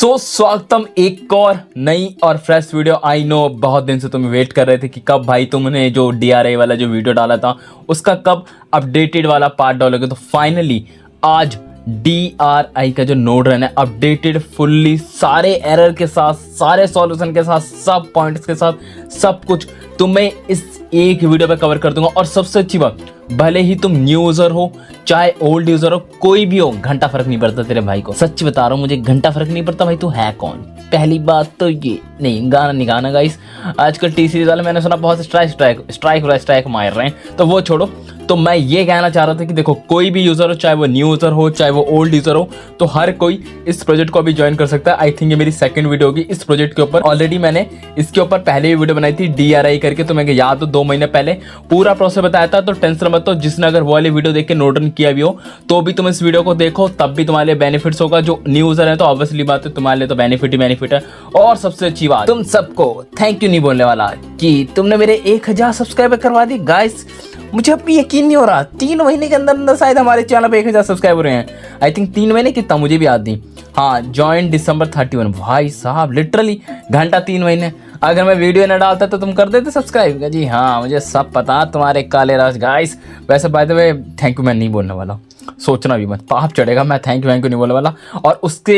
स्वागतम एक और नई और फ्रेश वीडियो। आई नो बहुत दिन से तुम वेट कर रहे थे कि कब भाई तुमने जो DRI वाला जो वीडियो डाला था उसका कब अपडेटेड वाला पार्ट डालोगे। तो फाइनली आज DRI का जो नोड रन है अपडेटेड फुल्ली सारे एरर के साथ, सारे सॉल्यूशन के साथ, सब पॉइंट्स के साथ, सब कुछ तुम्हें इस एक वीडियो पे कवर कर दूंगा। और सबसे अच्छी बात, भले ही तुम न्यू यूजर हो चाहे ओल्ड यूजर हो, कोई भी हो, घंटा फर्क नहीं पड़ता तेरे भाई को। सच बता रहा हूँ, मुझे घंटा फर्क नहीं पड़ता भाई तू है कौन। पहली बात तो ये नहीं, गाना नहीं गाना गाइस, आजकल टी सीरीज वाले मैंने सुना बहुत स्ट्राइक मार रहे हैं, तो वो छोड़ो। तो मैं ये कहना चाह रहा था कि देखो, कोई भी यूजर हो, चाहे वो न्यू यूजर हो चाहे वो ओल्ड यूजर हो, तो हर कोई इस प्रोजेक्ट को अभी ज्वाइन कर सकता है। आई थिंक ये मेरी सेकंड वीडियो होगी इस प्रोजेक्ट के ऊपर। ऑलरेडी मैंने इसके ऊपर पहले भी वीडियो बनाई थी DRI करके, तो मैं याद हो 2 महीने पहले पूरा प्रोसेस बताया था। तो टेंशन मत लो, जिसने अगर वो वाली वीडियो देख के नोट डाउन किया भी हो तो भी तुम इस वीडियो को देखो, तब भी तुम्हारे लिए बेनिफिट्स होगा। जो न्यू यूजर है तो ऑब्वियसली बात है तुम्हारे लिए तो बेनिफिट ही बेनिफिट है। और सबसे अच्छी बात, तुम सबको थैंक यू नहीं बोलने वाला कि तुमने मेरे 1000 सब्सक्राइबर करवा दी। गाइस मुझे अब भी यकीन नहीं हो रहा, 3 महीने के अंदर अंदर शायद हमारे चैनल पे 1000 सब्सक्राइबर हैं। आई थिंक 3 महीने कितना मुझे भी याद नहीं। हाँ, जॉइन December 31। भाई साहब लिटरली घंटा 3 महीने। अगर मैं वीडियो न डालता तो तुम कर देते सब्सक्राइब। जी हाँ, मुझे सब पता तुम्हारे काले राज। गाइस वैसे by the way thank you मैं नहीं बोलने वाला, सोचना भी मत, पाप चढ़ेगा। मैं थैंक यू नहीं बोलने वाला। और उसके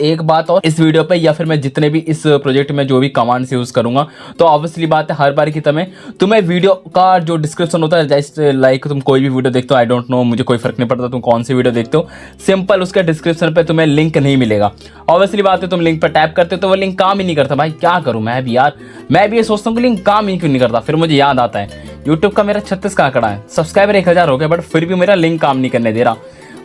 एक बात और, इस वीडियो पे या फिर मैं जितने भी इस प्रोजेक्ट में जो भी कमांड्स यूज़ करूंगा, तो ऑब्वियसली बात है हर बार की तरह तुम्हें वीडियो का जो डिस्क्रिप्शन होता है, जैसे लाइक तुम कोई भी वीडियो देखते हो, आई डोंट नो, मुझे कोई फर्क नहीं पड़ता तुम कौन सी वीडियो देखते हो, सिंपल उसके डिस्क्रिप्शन पर तुम्हें लिंक नहीं मिलेगा। ऑब्वियसली बात है तुम लिंक पर टैप करते हो तो वो लिंक काम ही नहीं करता। भाई क्या करूँ मैं भी यार, मैं भी ये सोचता हूँ कि लिंक काम ही क्यों नहीं करता। फिर मुझे याद आता है यूट्यूब का मेरा 36 का आंकड़ा है, सब्सक्राइबर 1000 हो गए, बट फिर भी मेरा लिंक काम नहीं करने दे रहा।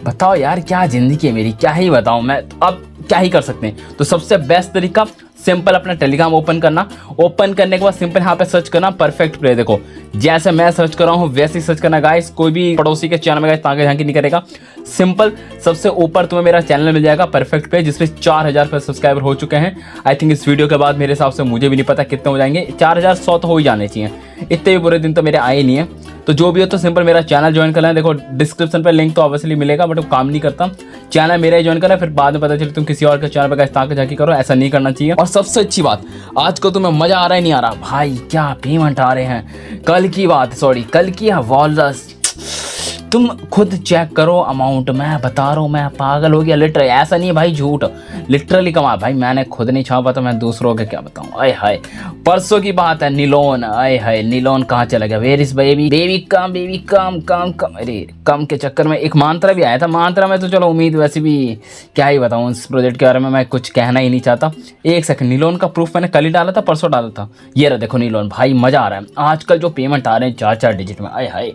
बताओ यार क्या जिंदगी है मेरी, क्या ही बताऊं मैं, अब क्या ही कर सकते हैं। तो सबसे बेस्ट तरीका सिंपल अपना टेलीग्राम ओपन करना। ओपन करने के बाद सिंपल यहाँ पे सर्च करना परफेक्ट प्ले। देखो जैसे मैं सर्च कर रहा हूँ वैसे ही सर्च करना गाइस, कोई भी पड़ोसी के चैनल में गाइस ताकि झांकी नहीं करेगा। सिंपल सबसे ऊपर तुम्हें मेरा चैनल मिल जाएगा परफेक्ट प्ले, जिसपे 4000 पे सब्सक्राइबर हो चुके हैं। आई थिंक इस वीडियो के बाद मेरे हिसाब से, मुझे भी नहीं पता कितने हो जाएंगे, 4100 तो हो ही जाने चाहिए। इतने भी बुरे दिन तो मेरे आए नहीं है। तो जो भी हो तो सिंपल मेरा चैनल ज्वाइन करना है। देखो डिस्क्रिप्शन पे लिंक तो ऑब्वियसली मिलेगा, बट वो काम नहीं करता। चैनल मेरा ही ज्वाइन करना है, फिर बाद में पता चले तुम किसी और के चैनल पे ताकि झांकी करो, ऐसा नहीं करना चाहिए। और सबसे अच्छी बात, आज को तुम्हें मजा आ रहा है नहीं आ रहा, भाई क्या पेमेंट आ रहे हैं। कल की बात, सॉरी कल की है वॉलरस, तुम खुद चेक करो अमाउंट। मैं बता रहा हूँ, मैं पागल हो गया लिटरली। ऐसा नहीं है भाई झूठ, लिटरली कमा। भाई मैंने खुद नहीं छापा तो मैं दूसरों के क्या बताऊँ। आय हाय, परसों की बात है, नीलोन, आय हाय नीलोन कहाँ चला गया। Where is baby, baby come. अरे कम के चक्कर में एक मंत्रा भी आया था। मंत्रा में तो चलो उम्मीद, वैसे भी क्या ही बताऊँ इस प्रोजेक्ट के बारे में, मैं कुछ कहना ही नहीं चाहता। एक सेकंड, नीलोन का प्रूफ मैंने कल ही डाला था, परसों डाला था। ये रहा देखो नीलोन, भाई मजा आ रहा है। आजकल जो पेमेंट आ रहे हैं 4 डिजिट में, आय हाय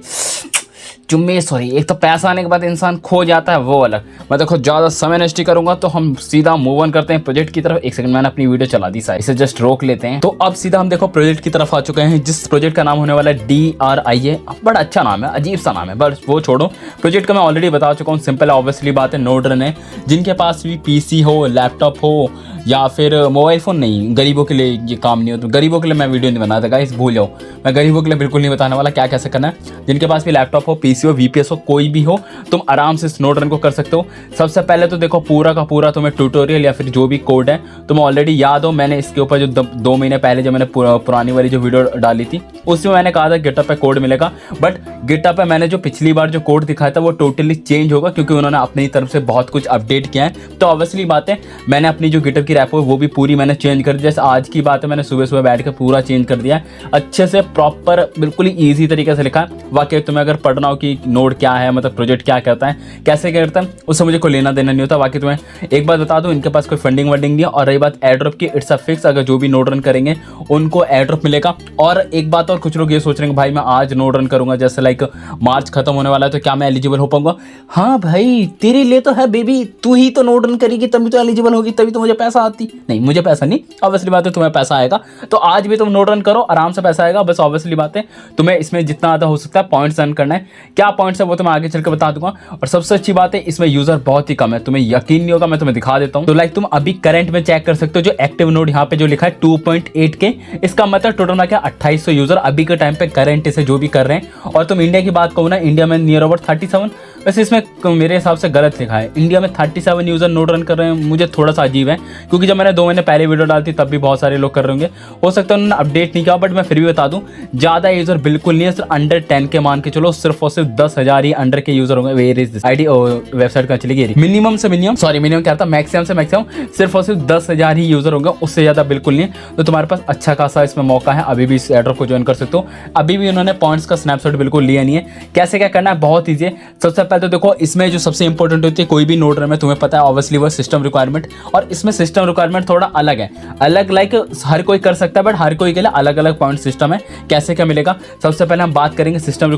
चुम्मे। सॉरी, एक तो पैसा आने के बाद इंसान खो जाता है, वो अलग। मैं देखो ज़्यादा समय नष्ट करूंगा, तो हम सीधा मूव ऑन करते हैं प्रोजेक्ट की तरफ। एक सेकंड, मैंने अपनी वीडियो चला दी सारी, इसे जस्ट रोक लेते हैं। तो अब सीधा हम देखो प्रोजेक्ट की तरफ आ चुके हैं, जिस प्रोजेक्ट का नाम होने वाला है DRI। बड़ा अच्छा नाम है, अजीब सा नाम है, बस वो छोड़ो। प्रोजेक्ट का मैं ऑलरेडी बता चुका हूँ, सिंपल ऑब्वियसली बात है नोड रन है। जिनके पास भी PC हो, लैपटॉप हो या फिर मोबाइल फ़ोन, नहीं गरीबों के लिए ये काम नहीं होता। गरीबों के लिए मैं वीडियो नहीं बनाता गाइस, भूल जाओ। मैं गरीबों के लिए बिल्कुल नहीं बताने वाला क्या कैसे करना है। जिनके पास भी लैपटॉप हो, PC हो, VPS हो, कोई भी हो, तुम आराम से इस नोड रन को कर सकते हो। सबसे पहले तो देखो पूरा का पूरा तुम्हें ट्यूटोरियल या फिर जो भी कोड है तुम्हें ऑलरेडी याद हो। मैंने इसके ऊपर जो 2 महीने पहले जो मैंने पुरानी वाली जो वीडियो डाली थी उसमें मैंने कहा था गिटहब पे कोड मिलेगा, बट गिटहब पे मैंने जो पिछली बार जो कोड दिखाया था वो टोटली चेंज होगा, क्योंकि उन्होंने अपनी तरफ से बहुत कुछ अपडेट किया है। तो ऑब्वियसली बात है मैंने अपनी जो गिटहब की रैपो वो भी पूरी मैंने चेंज कर दी। जैसे आज की बात है, मैंने सुबह बैठ कर पूरा चेंज कर दिया है, अच्छे से प्रॉपर बिल्कुल ही ईजी तरीके से लिखा है। वाकई तुम्हें अगर पढ़ना हो कि नोड क्या है, मतलब प्रोजेक्ट क्या करता है, कैसे करता है, उससे मुझे कोई लेना देना नहीं होता। बाकी तुम्हें एक बात बता दूं, इनके पास कोई फंडिंग वंडिंग नहीं है। और रही बात एयरड्रॉप की, इट्स अ फिक्स, अगर जो भी नोड रन करेंगे उनको एयरड्रॉप मिलेगा। और एक बात और, कुछ लोग ये सोच रहे हैं भाई मैं आज नोड रन करूंगा, जैसे लाइक मार्च खत्म होने वाला है, तो क्या मैं एलिजिबल हो पाऊंगा। हाँ भाई तेरे लिए तो है बेबी, तू ही तो नोड रन करेगी तभी तो एलिजिबल होगी, तभी तो मुझे पैसा आती। नहीं मुझे पैसा नहीं, ऑब्वियसली बात है तुम्हें पैसा आएगा। तो आज भी तुम नोड रन करो, आराम से पैसा आएगा। बस ऑब्वियसली बात है तुम्हें इसमें जितना ज़्यादा हो सकता है पॉइंट्स अर्न करना है। क्या पॉइंट्स है वो तो मैं आगे चल के बता दूंगा। और सबसे अच्छी बात है इसमें यूजर बहुत ही कम है, तुम्हें यकीन नहीं होगा, मैं तुम्हें दिखा देता हूँ। तो लाइक तुम अभी करंट में चेक कर सकते हो, जो एक्टिव नोड यहाँ पे जो लिखा है 2.8 के, इसका मतलब टोटल में क्या 2800 यूजर अभी के टाइम पे करंट से जो भी कर रहे हैं। और तुम इंडिया की बात कहो ना, इंडिया में नियर अबाउट 37 वैसे इसमें मेरे हिसाब से गलत लिखा है, इंडिया में 37 यूज़र नोड रन कर रहे हैं। मुझे थोड़ा सा अजीब है, क्योंकि जब मैंने 2 महीने पहले वीडियो डाली थी तब भी बहुत सारे लोग कर रहे होंगे, हो सकता है उन्होंने अपडेट नहीं किया, बट मैं फिर भी बता दूं ज़्यादा यूज़र बिल्कुल नहीं है, सिर्फ अंडर 10 के मान के चलो, सिर्फ और सिर्फ 10,000 ही अंडर के यूज़र होंगे। Where is this ID, website का चलेगी मिनिमम से मिनिमम, सॉरी मिनिमम क्या था, मैक्सिमम से मैक्सिमम सिर्फ और सिर्फ 10,000 ही यूज़र होंगे, उससे ज़्यादा बिल्कुल नहीं है। तो तुम्हारे पास अच्छा खासा इसमें मौका है, अभी भी इस एड्रॉप को ज्वाइन कर सकते हो। अभी भी उन्होंने पॉइंट्स का स्नैपशॉट बिल्कुल लिया नहीं है। कैसे क्या करना है, बहुत ईजी है। सबसे पहले तो देखो, इसमें जो सबसे इंपॉर्टेंट होती है कोई भी नोड रन में, तुम्हें पता है ऑब्वियसली वो सिस्टम रिक्वायरमेंट, और इसमें सिस्टम रिक्वायरमेंट थोड़ा अलग है, अलग लाइक हर कोई कर सकता है, बट हर कोई के लिए अलग अलग पॉइंट सिस्टम है। कैसे क्या मिलेगा, सबसे पहले हम बात करेंगे सिस्टम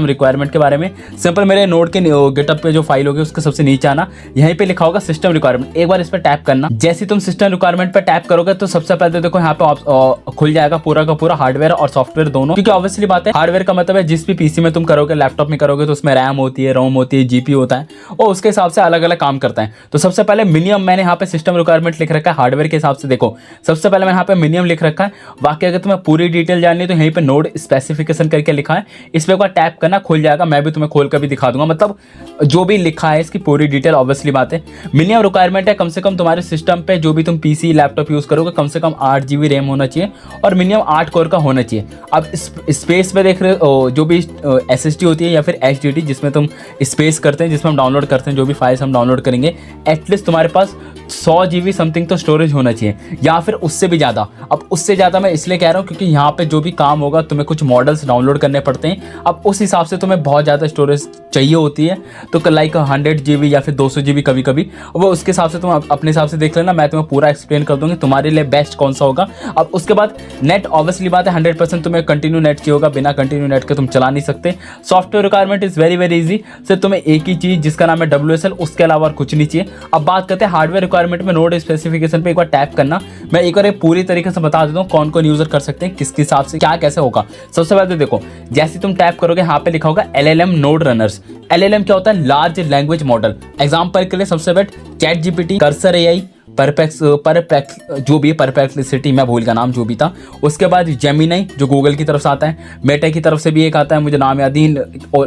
रिक्वायरमेंट के बारे में। सिंपल मेरे नोड के गिटअप पे जो फाइल होगी उसके सबसे नीचे आना, यहीं पे लिखा होगा सिस्टम रिक्वायरमेंट, एक बार इस पर टैप करना। जैसे तुम सिस्टम रिक्वायरमेंट पे टैप करोगे तो सबसे पहले देखो यहाँ पे खुल जाएगा पूरा का पूरा हार्डवेयर और सॉफ्टवेयर दोनों, क्योंकि ऑब्वियसली बात है हार्डवेयर का मतलब है जिस भी पीसी में तुम करोगे, लैपटॉप में करोगे तो उसमें रैम होती है, रोम होती है, जीपीयू होता है, और उसके हिसाब से अलग अलग काम करता है। तो सबसे पहले मिनिमम मैंने यहाँ पे सिस्टम रिक्वायरमेंट लिख रखा है हार्डवेयर के हिसाब से। देखो सबसे पहले मैंने यहाँ पे मिनिमम लिख रखा है। बाकी अगर तुम्हें पूरी डिटेल जाननी है तो यहीं पे नोड स्पेसिफिकेशन करके लिखा है, इस पे एक बार टैप करना, खुल जाएगा। मैं भी तुम्हें खोल कर भी दिखा दूंगा, मतलब जो भी लिखा है इसकी पूरी डिटेल। ऑब्वियसली बात है मिनिमम रिक्वायरमेंट है कम से कम तुम्हारे सिस्टम पे जो भी तुम पीसी लैपटॉप यूज करोगे कम से कम 8 GB रैम होना चाहिए और मिनिमम 8 कोर का होना चाहिए। अब स्पेस पे देख रहे हो, जो भी SSD होती है या फिर HDD जिसमें तुम स्पेस करते हैं, जिसमें हम डाउनलोड करते हैं जो भी फाइल्स हम डाउनलोड करेंगे, एटलीस्ट तुम्हारे पास 100 GB समथिंग तो स्टोरेज होना चाहिए, या फिर उससे भी ज़्यादा। अब उससे ज़्यादा मैं इसलिए कह रहा हूँ क्योंकि यहाँ पे जो भी काम होगा तुम्हें कुछ मॉडल्स डाउनलोड करने पड़ते हैं, अब उस हिसाब से तुम्हें बहुत ज़्यादा स्टोरेज चाहिए होती है, तो लाइक 100 GB या फिर 200 GB कभी कभी, वो उसके हिसाब से तुम अपने हिसाब से देख लेना। मैं तुम्हें पूरा एक्सप्लेन कर दूंगी तुम्हारे लिए बेस्ट कौन सा होगा। अब उसके बाद नेट, ऑब्वियसली बात है 100% तुम्हें कंटिन्यू नेट चाहिए होगा, बिना कंटिन्यू नेट के तुम चला नहीं सकते। Software requirement is very very easy, सिर्फ तुम्हें एक ही चीज़ जिसका नाम है WSL, उसके अलावा कुछ नहीं चाहिए। अब बात करते हैं हार्डवेयर रिक्वायरमेंट में, नोड स्पेसिफिकेशन पे एक बार टैप करना। मैं एक बार पूरी तरीके से बता देता हूँ कौन कौन यूजर कर सकते हैं, किसके हिसाब से क्या कैसे होगा। सबसे पहले तो देखो, जैसे तुम टैप करोगे यहाँ पे लिखा होगा LLM नोड रनर्स। LLM क्या होता है, लार्ज लैंग्वेज मॉडल। एग्जाम्पल के लिए सबसे best ChatGPT, cursor AI, perplex जो भी है, परप्लेक्सिटी मैं भूल गया नाम जो भी था। उसके बाद जेमिनी जो गूगल की तरफ से आता है, मेटा की तरफ से भी एक आता है, मुझे नाम याद नहीं,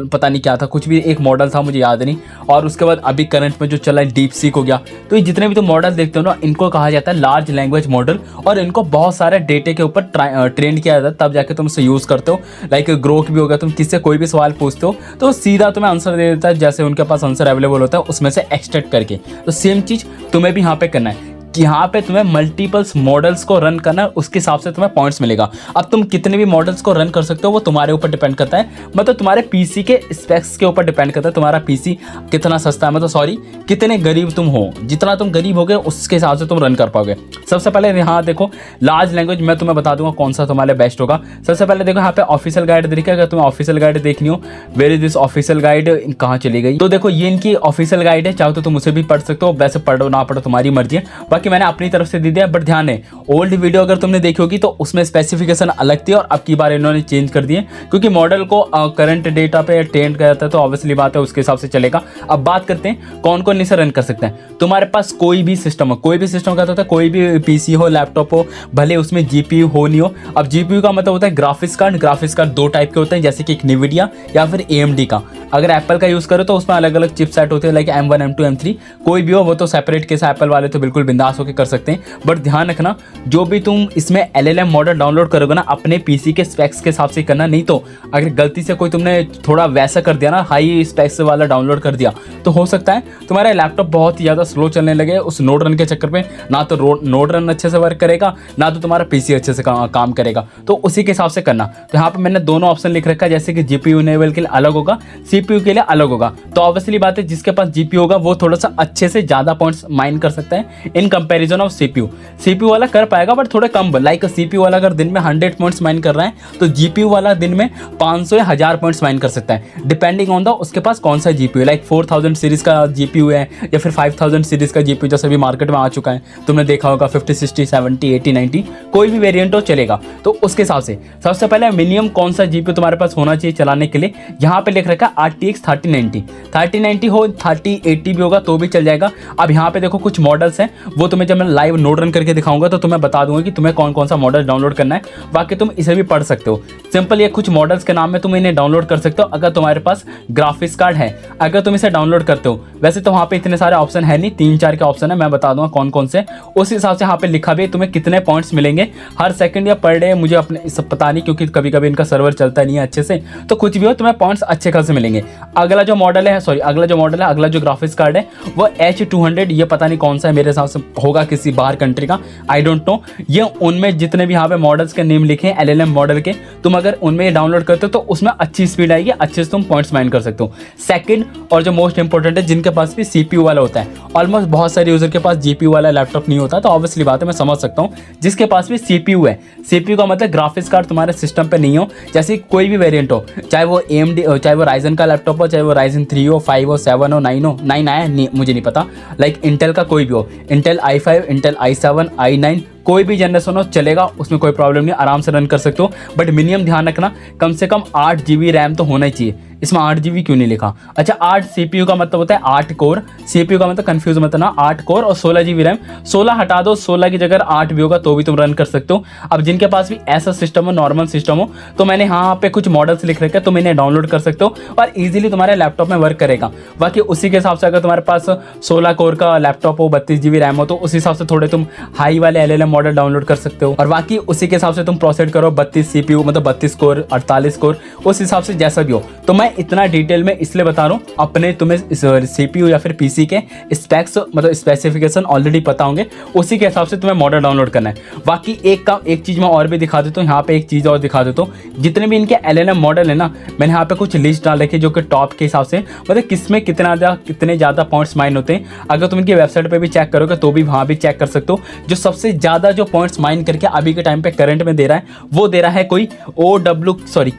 पता नहीं क्या था, कुछ भी एक मॉडल था मुझे याद नहीं। और उसके बाद अभी करंट में जो चला है डीप सीक हो गया। तो ये जितने भी तुम मॉडल देखते हो ना, इनको कहा जाता है लार्ज लैंग्वेज मॉडल, और इनको बहुत सारे डेटे के ऊपर ट्रेन किया जाता है, तब जाके तुम इसे यूज़ करते हो। लाइक ग्रोक भी हो गया, तुम किससे कोई भी सवाल पूछते हो तो सीधा तुम्हें आंसर दे देता है, जैसे उनके पास आंसर अवेलेबल होता है उसमें से एक्सट्रैक्ट करके। तो सेम चीज़ तुम्हें भी यहाँ पे करना है कि यहाँ पे तुम्हें मल्टीपल्स मॉडल्स को रन करना है, उसके हिसाब से तुम्हें पॉइंट्स मिलेगा। अब तुम कितने भी मॉडल्स को रन कर सकते हो वो तुम्हारे ऊपर डिपेंड करता है, मतलब तुम्हारे पीसी के स्पेक्स के ऊपर डिपेंड करता है, तुम्हारा पीसी कितना सस्ता है, मतलब सॉरी कितने गरीब तुम हो। जितना तुम गरीब होगे उसके हिसाब से तुम रन कर पाओगे। सबसे पहले यहाँ देखो लार्ज लैंग्वेज, मैं तुम्हें बता दूंगा कौन सा तुम्हारे बेस्ट होगा। सबसे पहले देखो यहाँ पे ऑफिशियल गाइड दिखेगा, अगर तुम्हें ऑफिशियल गाइड देखनी हो, where is this official guide, कहाँ चली गई। तो देखो ये इनकी ऑफिशियल गाइड है, चाहो तो तुम उसे भी पढ़ सकते हो, वैसे पढ़ो ना पढ़ो तुम्हारी मर्जी है। बाकी मैंने अपनी तरफ से दे दिया, बट ध्यान है ओल्ड वीडियो अगर तुमने देखी होगी तो उसमें स्पेसिफिकेशन अलग थी और अब की बार इन्होंने चेंज कर दिए, क्योंकि मॉडल को करंट डेटा पे ट्रेन किया जाता है, तो ऑब्वियसली बात है उसके हिसाब से चलेगा। अब बात करते हैं कौन कौन इसे रन कर सकते हैं। तुम्हारे पास कोई भी सिस्टम हो, कोई भी सिस्टम का होता है, कोई भी पीसी हो, लैपटॉप हो, भले उसमें जीपीयू हो नहीं हो। अब जीपीयू का मतलब होता है ग्राफिक्स कार्ड। ग्राफिक्स कार्ड दो टाइप के होते हैं, जैसे कि एक NVIDIA या फिर AMD का। अगर एप्पल का यूज़ करो तो उसमें अलग अलग चिपसेट होते हैं, लाइक M1 M2 M3, कोई भी हो वो तो सेपरेट केस। एप्पल वाले तो बिल्कुल बिंदास होकर कर सकते हैं, बट ध्यान रखना जो भी तुम इसमें LLM मॉडल डाउनलोड करोगे ना, अपने पीसी के स्पेक्स के हिसाब से करना। नहीं तो अगर गलती से कोई तुमने थोड़ा वैसा कर दिया ना, हाई स्पेक्स वाला डाउनलोड कर दिया, तो हो सकता है तुम्हारा लैपटॉप बहुत ही ज़्यादा स्लो चलने लगे उस नोड रन के चक्कर में। ना तो नोड रन अच्छे से वर्क करेगा, ना तो तुम्हारा पीसी अच्छे से काम करेगा। तो उसी के हिसाब से करना। तो यहाँ पर मैंने दोनों ऑप्शन लिख रखा है, जैसे कि GPU इनेबल के लिए अलग होगा, CPU के लिए अलग होगा। तो ऑब्वियसली बात है जिसके पास GPU होगा वो थोड़ा सा अच्छे से ज़्यादा पॉइंट्स माइन कर सकता है इन कंपेरिजन ऑफ CPU वाला कर पाएगा, बट थोड़े कम। लाइक CPU वाला अगर दिन में 100 पॉइंट्स माइन कर रहा है, तो GPU वाला दिन में 500 या 1000 पॉइंट्स माइन कर सकता है, डिपेंडिंग ऑन द उसके पास कौन सा GPU। लाइक 4000 सीरीज का GPU है या फिर 5000 सीरीज का GPU, जैसे भी मार्केट में आ चुका है, तुमने देखा होगा 50, 60, 70, 80, 90, कोई भी वेरिएंट हो चलेगा। तो उसके हिसाब से सबसे पहले मिनिमम कौन सा GPU तुम्हारे पास होना चाहिए चलाने के लिए, यहाँ पे लिख रखा है RTX 3090 हो, 3080 भी होगा तो भी चल जाएगा। अब यहाँ पे देखो कुछ मॉडल्स हैं, वो तुम्हें जब मैं लाइव नोड रन करके दिखाऊंगा तो तुम्हें बता दूंगा कि तुम्हें कौन कौन सा मॉडल डाउनलोड करना है। बाकी तुम इसे भी पढ़ सकते हो। सिंपल ये कुछ मॉडल्स के नाम में तुम इन्हें डाउनलोड कर सकते हो अगर तुम्हारे पास ग्राफिक्स कार्ड है। अगर तुम इसे डाउनलोड करते हो, वैसे तो वहाँ पे इतने सारे ऑप्शन है नहीं, 3-4 के ऑप्शन है, मैं बता दूंगा कौन कौन से। उस हिसाब से यहाँ पे लिखा भी है तुम्हें कितने पॉइंट्स मिलेंगे हर सेकंड या पर डे, मुझे अपने सब पता नहीं क्योंकि कभी कभी इनका सर्वर चलता नहीं है अच्छे से, तो कुछ भी हो तुम्हें पॉइंट्स अच्छे खासे मिलेंगे। अगला जो मॉडल है अगला जो ग्राफिक्स कार्ड है वो H200, ये पता नहीं कौन सा है, मेरे हिसाब से होगा किसी बाहर कंट्री का, आई डोंट नो। ये उनमें जितने भी यहाँ पे मॉडल्स के नेम लिखे हैं LLM मॉडल के, तुम अगर उनमें ये डाउनलोड करते हो तो उसमें अच्छी स्पीड आएगी, अच्छे से तुम पॉइंट्स माइन कर सकते हो। सेकंड और जो मोस्ट इंपॉर्टेंट है, जिनके पास भी CPU वाला होता है, ऑलमोस्ट बहुत सारे यूजर के पास GPU वाला लैपटॉप नहीं होता, तो ऑब्वियसली बात है मैं समझ सकता हूँ। जिसके पास भी CPU है, CPU का मतलब ग्राफिक्स कार्ड तुम्हारे सिस्टम पे नहीं हो, जैसे कोई भी वेरिएंट हो, चाहे वो AMD चाहे वो Ryzen का लैपटॉप हो, चाहे वो Ryzen 3 हो, 5 हो, 7 हो, 9 हो, 9 आया नहीं मुझे नहीं पता, लाइक इंटेल का कोई भी हो, Intel i5, Intel i7, i9, कोई भी जनरेशन हो चलेगा, उसमें कोई प्रॉब्लम नहीं, आराम से रन कर सकते हो। बट मिनिमम ध्यान रखना, कम से कम 8 GB रैम तो होना ही चाहिए। इसमें 8 GB क्यों नहीं लिखा? अच्छा, 8 CPU का मतलब होता है 8 कोर, CPU का मतलब कंफ्यूज मत ना, 8 कोर और 16 GB रैम। 16 हटा दो, 16 की जगह 8 भी होगा तो भी तुम रन कर सकते हो। अब जिनके पास भी ऐसा सिस्टम हो, नॉर्मल सिस्टम हो, तो मैंने यहाँ पे कुछ मॉडल्स लिख रखे हैं, तुम इन्हें डाउनलोड कर सकते हो और ईजिली तुम्हारे लैपटॉप में वर्क करेगा। बाकी उसी के हिसाब से अगर तुम्हारे पास 16 कोर का लैपटॉप हो, 32 GB रैम हो, तो उस हिसाब से थोड़े तुम हाई वाले LLM मॉडल डाउनलोड कर सकते हो। और बाकी उसी के हिसाब से तुम प्रोसेड करो, 32 CPU मतलब 32 कोर, 48 कोर, उस हिसाब से जैसा भी हो। तो मैं इतना डिटेल में इसलिए बता रहा हूँ, अपने तुम्हें CPU या फिर PC के स्पेक्स मतलब स्पेसिफिकेशन ऑलरेडी पता होंगे, उसी के हिसाब से तुम्हें मॉडल डाउनलोड करना है। बाकी एक चीज़ मैं और भी दिखा देता हूँ, यहाँ पे एक चीज़ और दिखा देता हूँ, जितने भी इनके LLM मॉडल है ना, मैंने यहाँ पे कुछ लिस्ट डाल रखी है जो कि टॉप के हिसाब से, मतलब किसमें कितने ज़्यादा पॉइंट्स माइन होते हैं। अगर तुम इनकी वेबसाइट पर भी चेक करोगे तो भी वहाँ भी चेक कर सकते हो। जो सबसे ज़्यादा जो पॉइंट्स माइन करके अभी के टाइम पे करंट में दे रहा है, वो दे रहा है कोई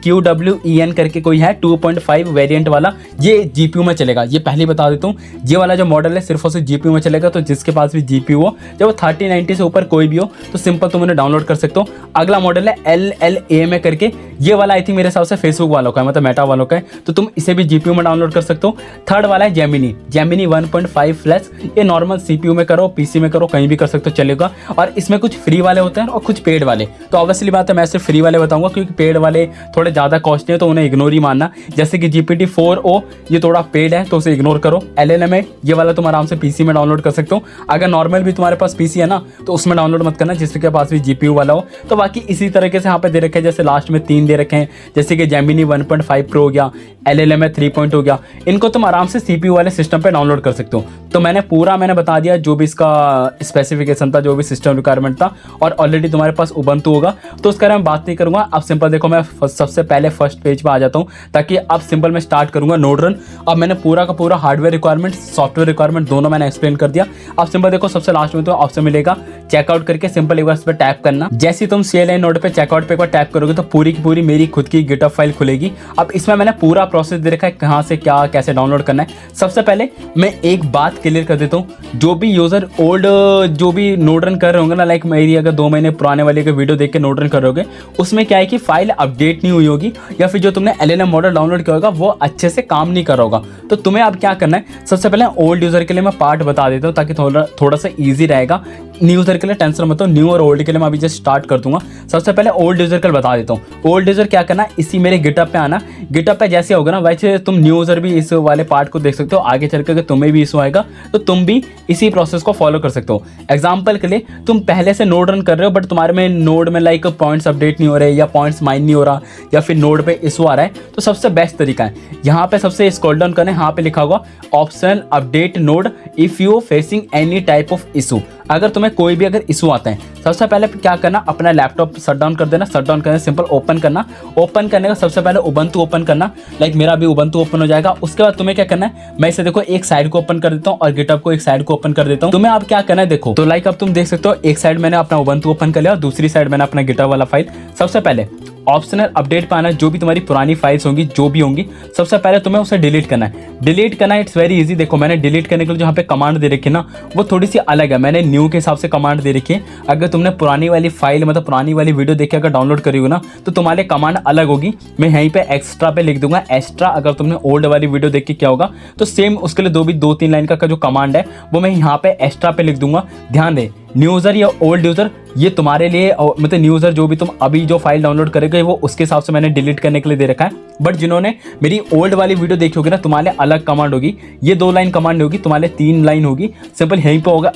QWEN करके कोई है, 2.5 वेरिएंट वाला, ये GPU में चलेगा। ये पहले बता देता हूँ, ये वाला जो मॉडल है सिर्फ और सिर्फ GPU में चलेगा। तो जिसके पास भी GPU हो, जब वो 3090 से ऊपर कोई भी हो, तो सिंपल तुम उन्हें डाउनलोड कर सकते हो। अगला मॉडल है LLAMA करके, ये वाला आई थिंक मेरे हिसाब से फेसबुक वालों का है, मतलब मेटा वालों का है, तो तुम इसे भी GPU में डाउनलोड कर सकते हो। थर्ड वाला है जेमिनी 1.5 फ्लैश, ये नॉर्मल CPU में करो, PC में करो, कहीं भी कर सकते हो, चलेगा। और इसमें कुछ फ्री वाले होते हैं और कुछ पेड वाले, तो ऑब्वियसली बात है मैं सिर्फ फ्री वाले बताऊंगा, क्योंकि पेड वाले थोड़े ज़्यादा कॉस्टली है, तो उन्हें इग्नोर ही मानना। जैसे कि GPT-4o, ये थोड़ा पेड है तो उसे इग्नोर करो। LLM है, ये वाला तुम आराम से PC में डाउनलोड कर सकते हो। अगर नॉर्मल भी तुम्हारे पास PC है ना, तो उसमें डाउनलोड मत करना, जिसके पास भी GPU वाला हो। तो बाकी इसी तरीके से यहाँ पे दे रखे हैं, जैसे लास्ट में 3 दे रखे हैं, जैसे कि जेमिनी 1.5 प्रो हो गया, LLM 3 हो गया, इनको तुम आराम से CPU वाले सिस्टम पे डाउनलोड कर सकते हो। तो मैंने बता दिया जो भी इसका स्पेसिफिकेशन था, जो भी सिस्टम रिक्वायरमेंट था, और ऑलरेडी तुम्हारे पास उबंटू होगा, तो उसका मैं बात नहीं करूंगा। अब सिंपल देखो, मैं सबसे पहले फर्स्ट पेज पे आ जाता हूँ, ताकि अब सिंपल मैं स्टार्ट करूंगा नोड रन। अब मैंने पूरा का पूरा हार्डवेयर रिक्वायरमेंट, सॉफ्टवेयर रिक्वायरमेंट दोनों मैंने एक्सप्लेन कर दिया। अब सिंपल देखो, सबसे लास्ट में तो ऑप्शन मिलेगा चेकआउट करके, सिंपल एक बार इस पर टैप करना। जैसे तुम CLI नोड पे चेकआउट पे एक बार टैप करोगे तो पूरी की पूरी मेरी खुद की गिटहब फाइल खुलेगी। अब इसमें मैंने पूरा प्रोसेस दे रखा है, कहाँ से क्या कैसे डाउनलोड करना है। सबसे पहले मैं एक बात क्लियर कर देता हूँ, जो भी यूजर ओल्ड जो भी नोड रन कर रहे होंगे ना, लाइक मेरी अगर 2 महीने पुराने वाले का वीडियो देख के नोड रन करोगे, उसमें क्या है कि फाइल अपडेट नहीं हुई होगी, या फिर जो तुमने LLM मॉडल डाउनलोड किया होगा वो अच्छे से काम नहीं कर रहा होगा। तो तुम्हें अब क्या करना है, सबसे पहले ओल्ड यूजर के लिए मैं पार्ट बता देता हूँ, ताकि थोड़ा सा ईजी रहेगा। न्यू यूजर के लिए टेंशन मत हो, न्यू और ओल्ड के लिए मैं अभी जस्ट स्टार्ट कर दूंगा। सबसे पहले ओल्ड यूजर के लिए बता देता हूँ। ओल्ड यूजर क्या करना, इसी मेरे गिटहब पे आना। गिटहब पे जैसे होगा ना, वैसे तुम न्यू यूजर भी इस वाले पार्ट को देख सकते हो। आगे चल के अगर तुम्हें भी इशू आएगा तो तुम भी इसी प्रोसेस को फॉलो कर सकते हो। एग्जाम्पल के लिए, तुम पहले से नोड रन कर रहे हो, बट तुम्हारे में नोड में लाइक पॉइंट्स अपडेट नहीं हो रहे, या पॉइंट्स माइन नहीं हो रहा, या फिर नोड पे इशू आ रहा है, तो सबसे बेस्ट तरीका है, यहाँ पे सबसे स्क्रॉल डाउन करना है, यहाँ पे लिखा होगा option update node if you facing any type of issue. अगर तुम्हें कोई भी अगर इशू आता है, सबसे पहले क्या करना, अपना लैपटॉप शट डाउन कर देना। शट डाउन करना सिंपल ओपन करना। ओपन करने का सबसे पहले उबंटू ओपन करना, लाइक मेरा भी उबंटू ओपन हो जाएगा। उसके बाद तुम्हें क्या करना है, मैं इसे देखो एक साइड को ओपन कर देता हूँ और गिटहब को एक साइड को ओपन कर देता हूँ। तुम्हें अब क्या करना है देखो, तो लाइक अब तुम देख सकते हो, एक साइड मैंने अपना उबंटू ओपन कर लिया और दूसरी साइड मैंने अपना गिटहब वाला फाइल। सबसे पहले ऑप्शनल अपडेट पे आना है। जो भी तुम्हारी पुरानी फाइल्स होंगी, जो भी होंगी, सबसे पहले तुम्हें उसे डिलीट करना है। डिलीट करना इट्स वेरी इजी। देखो मैंने डिलीट करने के लिए जहाँ पे कमांड दे रखी है ना, वो थोड़ी सी अलग है। मैंने न्यू के हिसाब से कमांड दे रखी है। अगर तुमने पुरानी वाली फाइल मतलब पुरानी वाली वीडियो देख के अगर डाउनलोड करी हो ना, तो तुम्हारे कमांड अलग होगी। मैं यहीं पे एक्स्ट्रा पे लिख दूंगा एक्स्ट्रा। अगर तुमने ओल्ड वाली वीडियो देख के क्या होगा, तो सेम उसके लिए दो तीन लाइन का जो कमांड है वो मैं यहाँ पे एक्स्ट्रा पे लिख दूंगा। ध्यान दे, न्यू यूज़र या ओल्ड यूज़र ये तुम्हारे लिए मतलब न्यू यूज़र जो भी तुम अभी जो फाइल डाउनलोड करोगे वो उसके हिसाब से मैंने डिलीट करने के लिए दे रखा है। बट जिन्होंने मेरी ओल्ड वाली वीडियो देखी होगी ना, तुम्हारे अलग कमांड होगी। ये 2 लाइन कमांड होगी, तुम्हारे 3 लाइन होगी। सिंपल यहीं पे होगा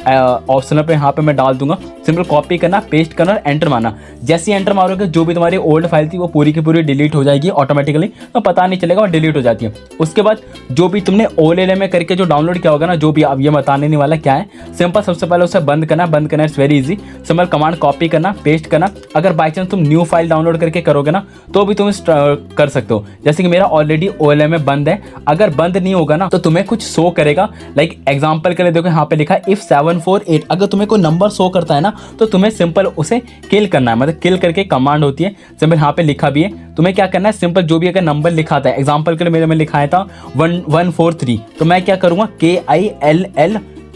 ऑप्शनल पे, यहाँ पे मैं डाल दूंगा। सिंपल कॉपी करना, पेस्ट करना और एंटर मारना। जैसे एंटर मारोगे जो भी तुम्हारी ओल्ड फाइल थी वो पूरी की पूरी डिलीट हो जाएगी ऑटोमेटिकली, तो पता नहीं चलेगा और डिलीट हो जाती है। उसके बाद जो भी तुमने OLL में करके जो डाउनलोड किया होगा ना, जो भी अब ये बताने नहीं वाला क्या है, सिंपल सबसे पहले उसे बंद करना it's very easy. Simple command copy करना, पेस्ट करना। अगर बाई चांस तुम न्यू फाइल डाउनलोड करके करोगे ना, तो भी तुम कर सकते हो। जैसे कि मेरा ऑलरेडी OLL में बंद है। अगर बंद नहीं होगा ना, तो तुम्हें कुछ शो करेगा। लाइक एग्जांपल के लिए देखो यहाँ पे लिखा है इफ 748। अगर तुम्हें कोई नंबर शो करता है ना, तो तुम्हें सिंपल उसे किल करना है। मतलब किल करके कमांड होती है। सिंपल यहाँ पे लिखा भी है। तुम्हें क्या करना है, सिंपल जो भी अगर नंबर लिखा था, एग्जाम्पल के लिए मेरे में लिखाया था 143, तो मैं क्या करूँगा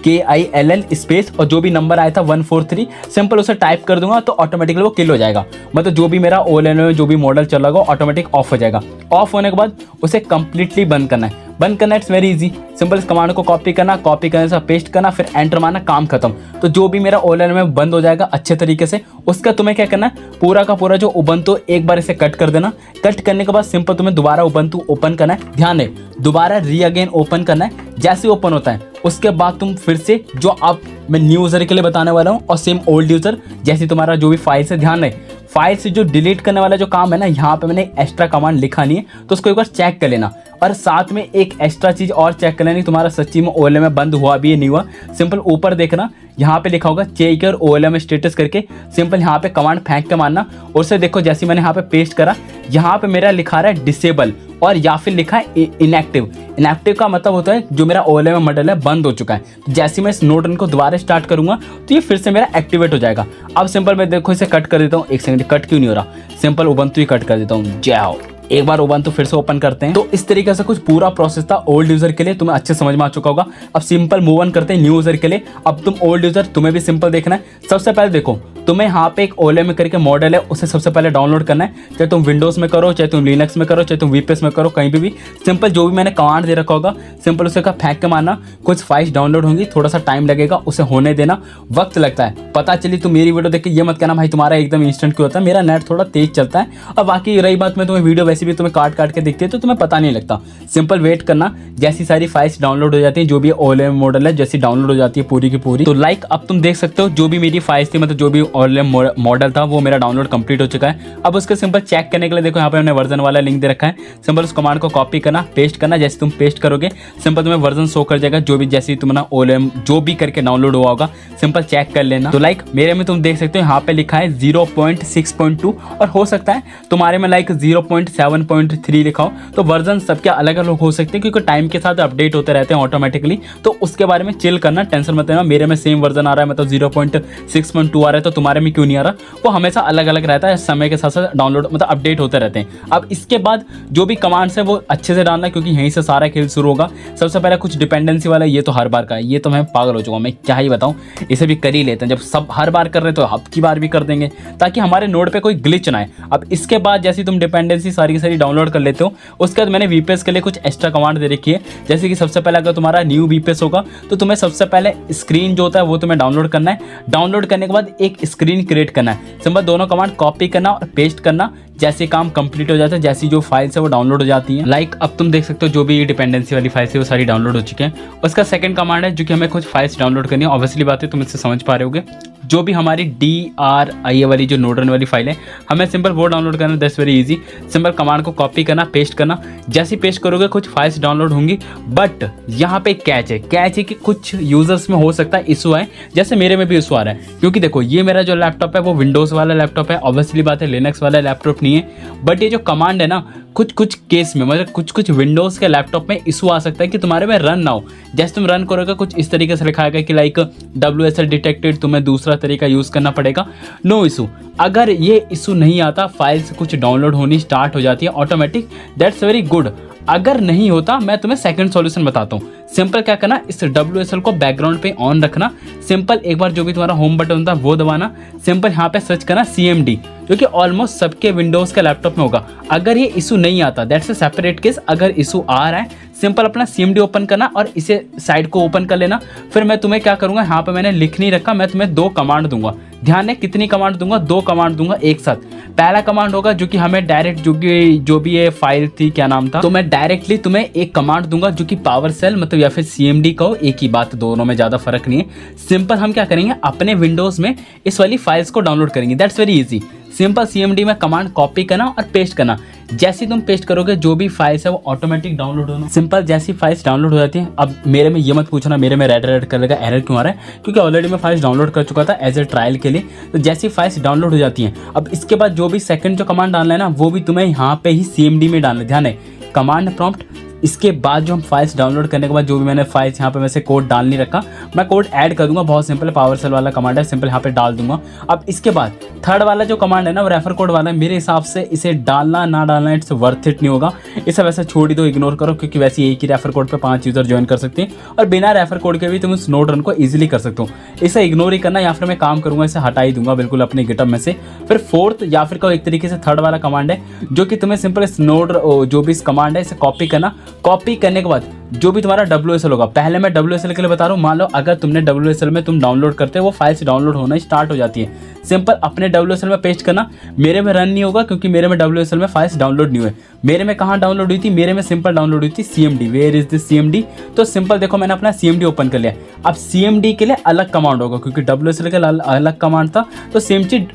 KILL स्पेस और जो भी नंबर आया था 143, सिंपल उसे टाइप कर दूंगा तो ऑटोमेटिकली वो किल हो जाएगा। मतलब जो भी मेरा OLL में जो भी मॉडल चल रहा होगा ऑटोमेटिक ऑफ हो जाएगा। ऑफ होने के बाद उसे कंप्लीटली बंद करना है। बंद करना इट्स वेरी इजी। सिंपल इस कमांड को कॉपी करना, कॉपी करने से पेस्ट करना, फिर एंटर मारना, काम खत्म। तो जो भी मेरा OLL में बंद हो जाएगा अच्छे तरीके से। उसका तुम्हें क्या करना है, पूरा का पूरा जो उबंटू एक बार इसे कट कर देना। कट करने के बाद सिंपल तुम्हें दोबारा उबंटू ओपन करना है। ध्यान दे, दोबारा अगेन ओपन करना है। जैसे ओपन होता है उसके बाद तुम फिर से जो आप मैं न्यू यूज़र के लिए बताने वाला हूँ और सेम ओल्ड यूज़र जैसे तुम्हारा जो भी फाइल से, ध्यान रहे फाइल से जो डिलीट करने वाला जो काम है ना, यहाँ पे मैंने एक्स्ट्रा कमांड लिखा नहीं है, तो उसको एक बार चेक कर लेना। और साथ में एक एक्स्ट्रा चीज़ और चेक कर लेनी, तुम्हारा सच्ची में OLL में बंद हुआ भी है नहीं हुआ। सिंपल ऊपर देखना, यहाँ पे लिखा होगा चेक योर OLL में स्टेटस करके। सिंपल यहाँ पे कमांड फेंक के मारना। और उसे देखो जैसे मैंने यहाँ पे पेस्ट करा, यहाँ पे मेरा लिखा रहा है डिसेबल और या फिर लिखा है इनएक्टिव। इनएक्टिव का मतलब होता है जो मेरा OLL में मॉडल है बंद हो चुका है। तो जैसे मैं इस नोट रन को दोबारा स्टार्ट करूंगा तो ये फिर से मेरा एक्टिवेट हो जाएगा। अब सिंपल मैं देखो इसे कट कर देता हूँ। एक सेकंड, कट क्यों नहीं हो रहा, सिंपल उबंटू ही कट कर देता हूँ। जय हो। एक बार उबंटू फिर से ओपन करते हैं। तो इस तरीके से कुछ पूरा प्रोसेस था ओल्ड यूजर के लिए, तुम्हें अच्छे समझ में आ चुका होगा। अब सिंपल मूव ऑन करते हैं न्यू यूजर के लिए। अब तुम ओल्ड यूजर, तुम्हें भी सिंपल देखना है। सबसे पहले देखो तुम्हें यहाँ पे एक OLL में करके मॉडल है, उसे सबसे पहले डाउनलोड करना है। चाहे तुम विंडोज में करो, चाहे तुम लिनक्स में करो, चाहे तुम VPS में करो, कहीं भी सिंपल जो भी मैंने कमांड दे रखा होगा सिंपल उसे का फेंक के मारना। कुछ फाइल्स डाउनलोड होंगी, थोड़ा सा टाइम लगेगा, उसे होने देना, वक्त लगता है। पता चली तुम मेरी वीडियो देख के ये मत कहना भाई तुम्हारा एकदम इंस्टेंट क्यों होता है, मेरा नेट थोड़ा तेज चलता है। और बाकी रही बात में तुम्हें वीडियो वैसे भी तुम्हें काट काट के दिखती है तो तुम्हें पता नहीं लगता। सिंपल वेट करना, जैसी सारी फाइल्स डाउनलोड हो जाती है, जो भी OLL मॉडल है जैसी डाउनलोड हो जाती है पूरी की पूरी। तो लाइक अब तुम देख सकते हो जो भी मेरी फाइल्स थी, मतलब जो भी OLL मॉडल था वो मेरा डाउनलोड कंप्लीट हो चुका है। अब उसके सिंपल चेक करने के लिए देखो यहाँ पे हमने वर्जन वाला लिंक दे रखा है। सिंपल उस कमांड को कॉपी करना, पेस्ट करना। जैसे तुम पेस्ट करोगे सिंपल तुम्हें वर्जन शो कर जाएगा, जो भी जैसे तुम्हारा OLL जो भी करके डाउनलोड हुआ होगा सिंपल चेक कर लेना। तो लाइक मेरे में तुम देख सकते हो यहाँ पे लिखा है 0.6.2 और हो सकता है तुम्हारे में लाइक 0.7.3 लिखा हो। तो वर्जन सबके अलग अलग हो सकते हैं क्योंकि टाइम के साथ अपडेट होते रहते हैं ऑटोमेटिकली। तो उसके बारे में चिल करना, टेंशन मत लेना। मेरे में सेम वर्जन आ रहा है, मतलब 0.6.2 आ रहा है, तो तुम्हारे में क्यों नहीं आ रहा, वो हमेशा अलग अलग रहता है, समय के साथ साथ डाउनलोड मतलब अपडेट होते रहते हैं। अब इसके बाद जो भी कमांड्स है वो अच्छे से डालना क्योंकि यहीं से सारा खेल शुरू होगा। सबसे पहले कुछ डिपेंडेंसी वाला, ये तो हर बार का है, ये तो मैं पागल हो चुका हूँ, मैं क्या ही बताऊँ। इसे भी कर ही लेते हैं, जब सब हर बार कर रहे हैं तो अब की बार भी कर देंगे ताकि हमारे नोड पे कोई ग्लिच ना आए। अब इसके बाद जैसे तुम डिपेंडेंसी सारी की सारी डाउनलोड कर लेते हो, उसके बाद मैंने VPS के लिए कुछ एक्स्ट्रा कमांड दे रखी है। जैसे कि सबसे पहले अगर तुम्हारा न्यू VPS होगा तो तुम्हें सबसे पहले स्क्रीन जो होता है वो तुम्हें डाउनलोड करना है। डाउनलोड करने के बाद एक स्क्रीन क्रिएट करना है। सिंपल दोनों कमांड कॉपी करना और पेस्ट करना। जैसे काम कंप्लीट हो जाता है, जैसी जो फाइल्स है वो डाउनलोड हो जाती है। लाइक अब तुम देख सकते हो जो भी डिपेंडेंसी वाली फाइल्स है वो सारी डाउनलोड हो चुकी है। उसका सेकंड कमांड है जो कि हमें कुछ फाइल्स डाउनलोड करनी है। ऑब्वियसली बात है तुम इससे समझ पा रहे होगे, जो भी हमारी DRIA वाली जो नोड रन वाली फाइल है हमें सिंपल वो डाउनलोड करना। That's very easy. Simple command को कॉपी करना, पेस्ट करना। जैसे पेस्ट करोगे कुछ फाइल्स डाउनलोड होंगी, बट यहाँ पे कैच है कि कुछ यूजर्स में हो सकता है इशू आए, जैसे मेरे में भी इशू आ रहा है। क्योंकि देखो ये मेरा जो लैपटॉप है वो विंडोज़ वाला लैपटॉप है, ऑब्वियसली बात है लिनक्स वाला लैपटॉप नहीं है। बट ये जो कमांड है ना, कुछ कुछ केस में मतलब कुछ कुछ विंडोज़ के लैपटॉप में इशू आ सकता है कि तुम्हारे में रन ना हो। जैसे तुम रन करोगे कुछ इस तरीके से लिखाएगा कि लाइक WSL डिटेक्टेड, तुम्हें दूसरा तरीका यूज़ करना पड़ेगा। No issue. अगर ये इशू नहीं आता, फाइल से कुछ डाउनलोड होनी स्टार्ट हो जाती है ऑटोमेटिक, दैट्स वेरी गुड। अगर नहीं होता, मैं तुम्हें सेकंड सॉल्यूशन बताता हूँ। सिंपल क्या करना, इस WSL को बैकग्राउंड पे ऑन रखना। सिंपल एक बार जो भी तुम्हारा होम बटन होता है वो दबाना। सिंपल यहाँ पे सर्च करना CMD, जो कि ऑलमोस्ट सबके विंडोज़ के लैपटॉप में होगा। अगर ये इशू नहीं आता, दैट्स ए सेपरेट केस। अगर इशू आ रहा है, सिंपल अपना CMD ओपन करना और इसे साइड को ओपन कर लेना। फिर मैं तुम्हें क्या करूँगा, यहाँ पे मैंने लिख नहीं रखा, मैं तुम्हें 2 कमांड दूंगा। ध्यान है कितनी कमांड दूंगा, 2 कमांड दूंगा एक साथ। पहला कमांड होगा जो कि हमें डायरेक्ट जो भी ये फाइल थी, क्या नाम था, तो मैं डायरेक्टली तुम्हें एक कमांड दूंगा जो कि PowerShell मतलब या फिर CMD कहो, एक ही बात, दोनों में ज़्यादा फर्क नहीं है। सिंपल हम क्या करेंगे, अपने विंडोज़ में इस वाली फाइल्स को डाउनलोड करेंगे। That's very easy. Simple CMD में कमांड कॉपी करना और पेस्ट करना। जैसे तुम पेस्ट करोगे जो भी फाइल्स है वो ऑटोमेटिक डाउनलोड होना। सिंपल जैसी फाइल्स डाउनलोड हो जाती हैं। अब मेरे में ये मत पूछना मेरे में रेड कलर का एरर क्यों आ रहा है, क्योंकि ऑलरेडी मैं फाइल्स डाउनलोड कर चुका था एज ए ट्रायल के लिए। तो जैसी फाइल्स डाउनलोड हो जाती हैं, अब इसके बाद जो भी सेकंड जो कमांड डालना है ना, वो भी तुम्हें यहाँ पे ही CMD में डालना है। ध्यान है, कमांड प्रॉम्प्ट। इसके बाद जो हम फाइल्स डाउनलोड करने के बाद जो भी मैंने फाइल्स यहाँ पे वैसे कोड डाल नहीं रखा, मैं कोड ऐड कर दूंगा। बहुत सिंपल PowerShell वाला कमांड है, सिंपल यहाँ पे डाल दूंगा। अब इसके बाद थर्ड वाला जो कमांड है ना, वो रेफर कोड वाला है। मेरे हिसाब से इसे डालना ना डालना इट्स वर्थ इट नहीं होगा। इसे वैसे छोड़ ही दो, इग्नोर करो, क्योंकि वैसे एक ही रेफर कोड पे 5 यूजर ज्वाइन कर सकते हैं और बिना रेफर कोड के भी तुम उस नोड रन को ईजिली कर सकते हो। इसे इग्नोर ही करना, या फिर मैं काम करूंगा इसे हटा ही दूंगा बिल्कुल अपने गिटहब में से। फिर फोर्थ या फिर एक तरीके से थर्ड वाला कमांड है जो कि तुम्हें सिंपल इस नोड जो भी इस कमांड है इसे कॉपी करना। कॉपी करने के बाद जो भी तुम्हारा WSL होगा, पहले मैं WSL के लिए बता रहा हूँ। मान लो अगर तुमने WSL में तुम डाउनलोड करते हो, वो फाइल्स डाउनलोड होना स्टार्ट हो जाती है। सिंपल अपने WSL में पेस्ट करना। मेरे में रन नहीं होगा क्योंकि मेरे में WSL में फाइल्स डाउनलोड नहीं हुए। मेरे में कहाँ डाउनलोड हुई थी, मेरे में सिंपल डाउनलोड हुई थी CMD। Where is this CMD? तो सिंपल देखो मैंने अपना CMD ओपन कर लिया। अब CMD के लिए अलग कमांड होगा, क्योंकि WSL के लिए अलग कमांड था, तो सेम चीज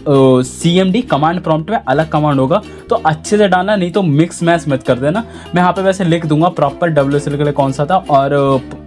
CMD कमांड प्रॉम्प्ट में अलग कमांड होगा। तो अच्छे से डालना, नहीं तो मिक्स मैच मत कर देना। मैं यहाँ पे वैसे लिख दूंगा प्रॉपर WSL के लिए कौन सा था और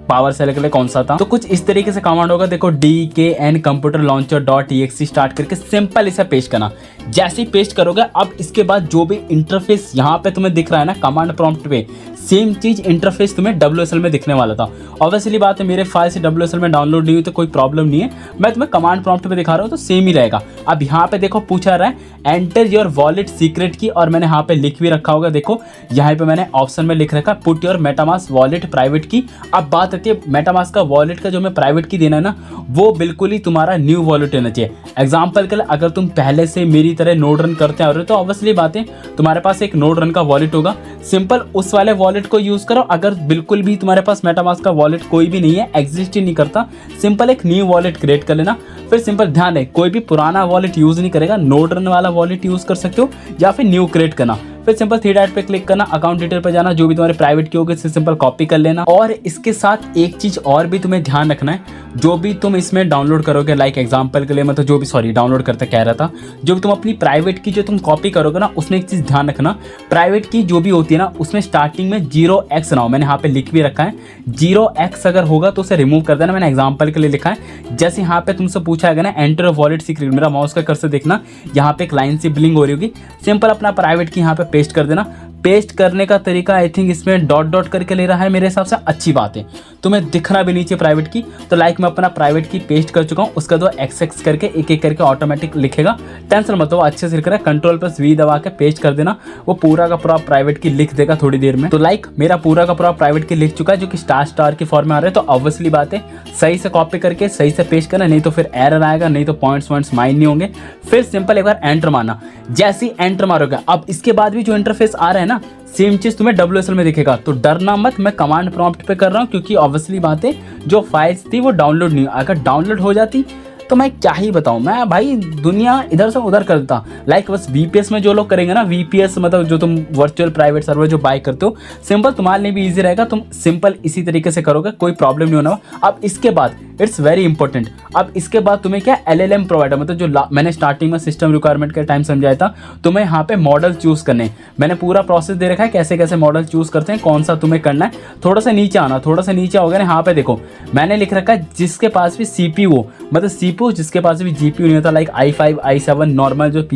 PowerShell के लिए कौन सा था। तो कुछ इस तरीके से कमांड होगा, देखो DKN computer launcher .exe start करके सिंपल इसे पेस्ट करना। जैसे ही पेस्ट करोगे, अब इसके बाद जो भी इंटरफेस यहाँ पे तुम्हें दिख रहा है ना कमांड प्रॉम्प्ट पे, सेम चीज इंटरफेस तुम्हें WSL में दिखने वाला था। ऑब्वियसली बात है, मेरे फाइल से WSL में डाउनलोड नहीं हुई तो कोई प्रॉब्लम नहीं है, मैं तुम्हें कमांड प्रॉम्प्ट पे दिखा रहा हूँ तो सेम ही रहेगा। अब यहाँ पे देखो पूछा रहा है एंटर योर वॉलेट सीक्रेट की, और मैंने यहाँ पे लिख भी रखा होगा। देखो यहाँ पे मैंने ऑप्शन में लिख रखा put your MetaMask wallet private की। अब बात आती है मेटामास्क का वॉलेट का जो मैं प्राइवेट की देना है ना, वो बिल्कुल ही तुम्हारा न्यू वॉलेट होना चाहिए। एग्जाम्पल के लिए अगर तुम पहले से मेरी तरह नोड रन करते आ रहे हो तो ऑब्वियसली बात है तुम्हारे पास एक नोड रन का वॉलेट होगा। सिंपल उस वाले वॉलेट को यूज करो। अगर बिल्कुल भी तुम्हारे पास मेटामास्क का वॉलेट कोई भी नहीं है, एग्जिस्ट ही नहीं करता, सिंपल एक न्यू वॉलेट क्रिएट कर लेना। फिर सिंपल ध्यान है, कोई भी पुराना वॉलेट यूज नहीं करेगा, नोड रन वाला वॉलेट यूज कर सकते हो या फिर न्यू क्रिएट करना। फिर सिंपल 3 डॉट पे क्लिक करना, अकाउंट डिटेल पे जाना, जो भी तुम्हारे प्राइवेट की होगी इसे सिंपल कॉपी कर लेना। और इसके साथ एक चीज और भी तुम्हें ध्यान रखना है, जो भी तुम इसमें डाउनलोड करोगे, लाइक एग्जांपल के लिए मतलब जो भी डाउनलोड करते कह रहा था, जो भी तुम अपनी प्राइवेट की जो तुम कॉपी करोगे ना, उसमें एक चीज ध्यान रखना, प्राइवेट की जो भी होती है ना, उसमें स्टार्टिंग में 0x ना हो। मैंने यहाँ पे लिख भी रखा है 0x अगर होगा तो उसे रिमूव कर देना। मैंने एग्जाम्पल के लिए लिखा है। जैसे यहाँ पे तुमसे पूछा है ना एंटर वॉलेट सीक्रेट, मेरा माउस का कर्सर देखना, यहाँ पे एक लाइन से ब्लिंक हो रही होगी। सिंपल अपना प्राइवेट की यहाँ पे पेस्ट कर देना। पेस्ट करने का तरीका आई थिंक इसमें डॉट करके ले रहा है, मेरे हिसाब से अच्छी बात है। तुम्हें दिखना भी नीचे प्राइवेट की, तो लाइक मैं अपना प्राइवेट की पेस्ट कर चुका हूँ। उसका दो XX करके एक एक करके ऑटोमेटिक लिखेगा, टेंशन मत हो, अच्छे से लिख रहा है। Ctrl+V दबा के पेस्ट कर देना, वो पूरा का पूरा प्राइवेट की लिख देगा थोड़ी देर में। तो लाइक मेरा पूरा का पूरा प्राइवेट की लिख चुका है, जो कि स्टार की फॉर्म में आ रहा है। तो ऑब्वियसली बात है सही से कॉपी करके सही से पेस्ट करना, नहीं तो फिर एरर आएगा, नहीं तो पॉइंट्स माइन नहीं होंगे। फिर सिंपल एक बार एंटर मारना। जैसे ही एंटर मारोगे, अब इसके बाद भी जो इंटरफेस आ रहा है ना, सेम चीज तुम्हें WSL में दिखेगा। तो डरना मत, मैं कमांड प्रॉम्प्ट पे कर रहा हूँ, क्योंकि ऑब्वियसली बात है जो फाइल्स थी वो डाउनलोड नहीं, अगर डाउनलोड हो जाती तो मैं क्या ही बताऊँ, मैं भाई दुनिया इधर से उधर कर देता। लाइक बस VPS में जो लोग करेंगे ना, VPS मतलब जो तुम वर्चुअल प्राइवेट सर्वर जो बाय करते हो, सिंपल तुम्हारे लिए भी ईजी रहेगा। तुम सिंपल इसी तरीके से करोगे, कोई प्रॉब्लम नहीं होना। अब इसके बाद इट्स वेरी इंपॉर्टेंट। अब इसके बाद तुम्हें क्या LLM प्रोवाइडर, मतलब जो मैंने स्टार्टिंग में सिस्टम रिक्वायरमेंट के टाइम समझाया था, तुम्हें यहाँ पे मॉडल चूज़ करने हैं। मैंने पूरा प्रोसेस दे रखा है कैसे कैसे मॉडल चूज़ करते हैं, कौन सा तुम्हें करना है। थोड़ा सा नीचे आना, थोड़ा सा नीचे आओगे ना, यहाँ पे देखो मैंने लिख रखा है जिसके पास भी CPU हो, मतलब CPU जिसके पास भी GPU नहीं होता, लाइक i5 i7 नॉर्मल जो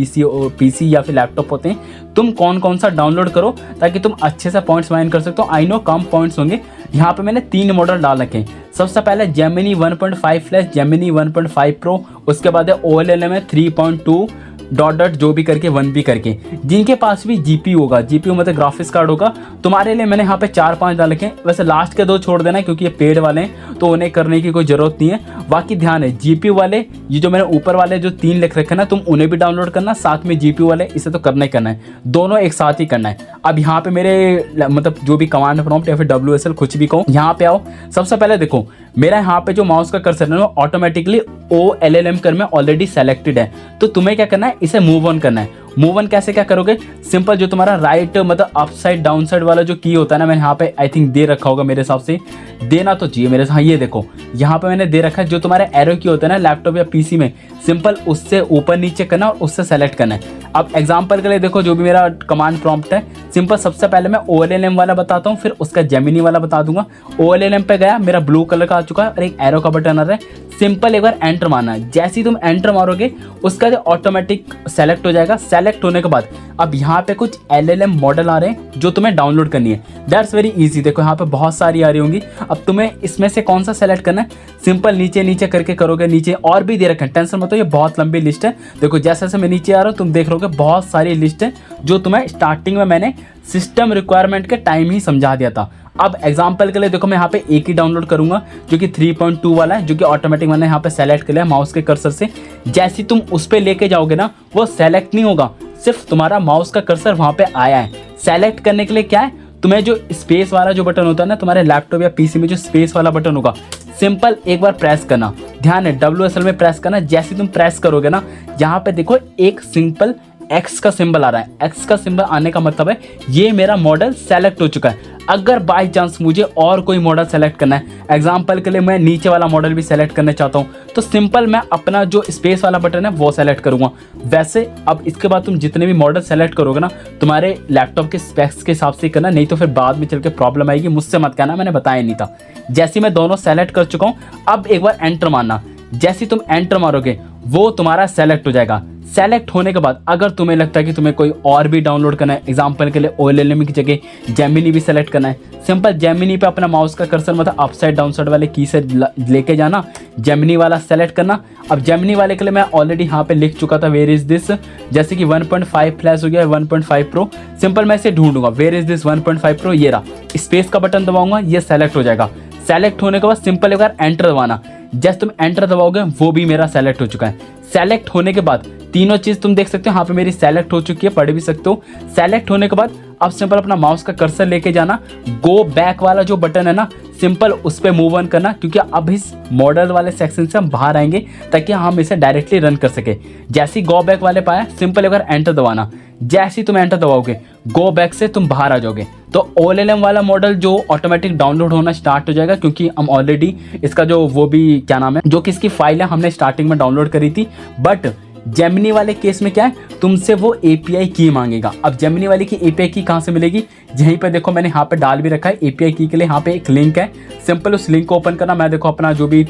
PC या फिर लैपटॉप होते हैं, तुम कौन कौन सा डाउनलोड करो ताकि तुम अच्छे से पॉइंट्स माइन कर सकते हो। आई नो कम पॉइंट्स होंगे। यहाँ पे मैंने 3 मॉडल डाल रखे हैं। सबसे पहले जेमिनी 1.5 फ्लैश, जेमिनी 1.5 प्रो, उसके बाद है OLLM में 3.2 डॉट डॉट जो भी करके 1 भी करके। जिनके पास भी GPU होगा, GPU मतलब ग्राफिक्स कार्ड होगा, तुम्हारे लिए मैंने यहाँ पे 4-5 डाल रखे हैं। वैसे लास्ट के 2 छोड़ देना क्योंकि ये पेड वाले हैं तो उन्हें करने की कोई ज़रूरत नहीं है। बाकी ध्यान है GPU वाले, ये जो मैंने ऊपर वाले जो 3 लिख रखे हैं ना, तुम उन्हें भी डाउनलोड करना, साथ में GPU वाले, इसे तो करना ही करना है, दोनों एक साथ ही करना है। अब यहाँ पे मेरे मतलब जो भी कमांड प्रॉम्प्ट या फिर WSL कुछ भी कहो, यहाँ पे आओ। सबसे पहले देखो मेरा यहाँ पे जो माउस का कर्सर है ना ऑटोमेटिकली OLLM कर में ऑलरेडी सेलेक्टेड है। तो तुम्हें क्या करना है, इसे मूव ऑन करना है। मूव ऑन कैसे क्या करोगे, सिंपल जो तुम्हारा राइट मतलब अप साइड डाउन साइड वाला जो की होता है ना, मैंने यहाँ पे आई थिंक दे रखा होगा, मेरे हिसाब से देना तो चाहिए मेरे। हाँ ये देखो यहाँ पे मैंने दे रखा है, जो तुम्हारे एरो की होता है ना लैपटॉप या PC में, सिंपल उससे ऊपर नीचे करना और उससे सेलेक्ट करना है। अब एग्जांपल के लिए देखो जो भी मेरा कमांड प्रॉम्प्ट है, सिंपल सबसे पहले मैं OLLM वाला बताता हूँ, फिर उसका जेमिनी वाला बता दूंगा। OLLM पे गया, मेरा ब्लू कलर का आ चुका है और एक एरो का बटन आ रहा है। सिंपल एक बार एंटर मारना है। जैसे ही तुम एंटर मारोगे उसका जो ऑटोमेटिक सेलेक्ट हो जाएगा। सेलेक्ट होने के बाद अब यहाँ पे कुछ LLM मॉडल आ रहे हैं जो तुम्हें डाउनलोड करनी है। That's very easy. देखो यहाँ पे बहुत सारी आ रही होंगी। अब तुम्हें इसमें से कौन सा सेलेक्ट करना है, सिंपल नीचे नीचे करके करोगे। नीचे और भी दे रखे हैं, टेंशन मत लो, ये बहुत लंबी लिस्ट है। देखो जैसे जैसे मैं नीचे आ रहा हूँ तुम देख रहोगे बहुत सारी लिस्ट है जो तुम्हें स्टार्टिंग में मैंने सिस्टम रिक्वायरमेंट के टाइम ही समझा दिया था। अब एग्जांपल के लिए देखो मैं यहाँ पे एक ही डाउनलोड करूंगा जो कि 3.2 वाला है, जो कि ऑटोमेटिक मैंने यहाँ पे सेलेक्ट कर लिया माउस के कर्सर से। जैसे तुम उस पर लेके जाओगे ना, वो सेलेक्ट नहीं होगा, सिर्फ तुम्हारा माउस का कर्सर वहाँ पे आया है। सेलेक्ट करने के लिए क्या है, तुम्हें जो स्पेस वाला जो बटन होता है ना तुम्हारे लैपटॉप या PC में, जो स्पेस वाला बटन होगा, सिंपल एक बार प्रेस करना। ध्यान है WSL में प्रेस करना। जैसे तुम प्रेस करोगे ना, यहाँ पे देखो एक सिंपल X का सिंबल आ रहा है। X का सिंबल आने का मतलब है ये मेरा मॉडल सेलेक्ट हो चुका है। अगर बाय चांस मुझे और कोई मॉडल सेलेक्ट करना है, एग्जांपल के लिए मैं नीचे वाला मॉडल भी सेलेक्ट करना चाहता हूँ, तो सिंपल मैं अपना जो स्पेस वाला बटन है वो सेलेक्ट करूँगा। वैसे अब इसके बाद तुम जितने भी मॉडल सेलेक्ट करोगे ना, तुम्हारे लैपटॉप के स्पेक्स के हिसाब से करना, नहीं तो फिर बाद में चल के प्रॉब्लम आएगी। मुझसे मत कहना मैंने बताया नहीं था। जैसे मैं दोनों सेलेक्ट कर चुका हूँ, अब एक बार एंटर मारना। जैसे तुम एंटर मारोगे वो तुम्हारा सेलेक्ट हो जाएगा। सेलेक्ट होने के बाद अगर तुम्हें लगता है कि तुम्हें कोई और भी डाउनलोड करना है, एग्जांपल के लिए OLLM की जगह जेमिनी भी सेलेक्ट करना है, सिंपल जेमिनी पे अपना माउस का कर्सर मतलब अप साइड डाउन साइड वाले की से लेके जाना, जेमिनी वाला सेलेक्ट करना। अब जेमिनी वाले के लिए मैं ऑलरेडी यहाँ पे लिख चुका था वेयर इज दिस, जैसे कि 1.5 फ्लैश हो गया 1.5 प्रो। सिंपल मैं इसे ढूंढूंगा, वेयर इज दिस 1.5 प्रो, ये रहा। स्पेस का बटन दबाऊंगा, ये सेलेक्ट हो जाएगा। सेलेक्ट होने के बाद सिंपल एक बार एंटर दबाना। जैसे तुम एंटर दबाओगे वो भी मेरा सेलेक्ट हो चुका है। सेलेक्ट होने के बाद तीनों चीज़ तुम देख सकते हो, यहाँ पे मेरी सेलेक्ट हो चुकी है, पढ़ भी सकते हो। सेलेक्ट होने के बाद अब सिंपल अपना माउस का कर्सर लेके जाना, गो बैक वाला जो बटन है ना, सिंपल उस पर मूव ऑन करना, क्योंकि अब इस मॉडल वाले सेक्शन से हम बाहर आएंगे ताकि हम इसे डायरेक्टली रन कर सके। जैसे ही गो बैक वाले पाया, सिंपल एक बार एंटर दबाना। जैसे ही तुम एंटर दबाओगे गो बैक से तुम बाहर आ जाओगे, तो OLLM वाला मॉडल जो ऑटोमेटिक डाउनलोड होना स्टार्ट हो जाएगा, क्योंकि हम ऑलरेडी इसका जो वो भी क्या नाम है, जो कि इसकी फाइल है हमने स्टार्टिंग में डाउनलोड करी थी। बट जेमिनी वाले केस में क्या है, तुमसे वो API की मांगेगा। अब जेमिनी वाले की API की कहाँ से मिलेगी, यहीं पे देखो मैंने यहाँ पे डाल भी रखा है। API की के लिए यहाँ पे एक लिंक है, सिंपल उस लिंक को ओपन करना। मैं देखो अपना जो भी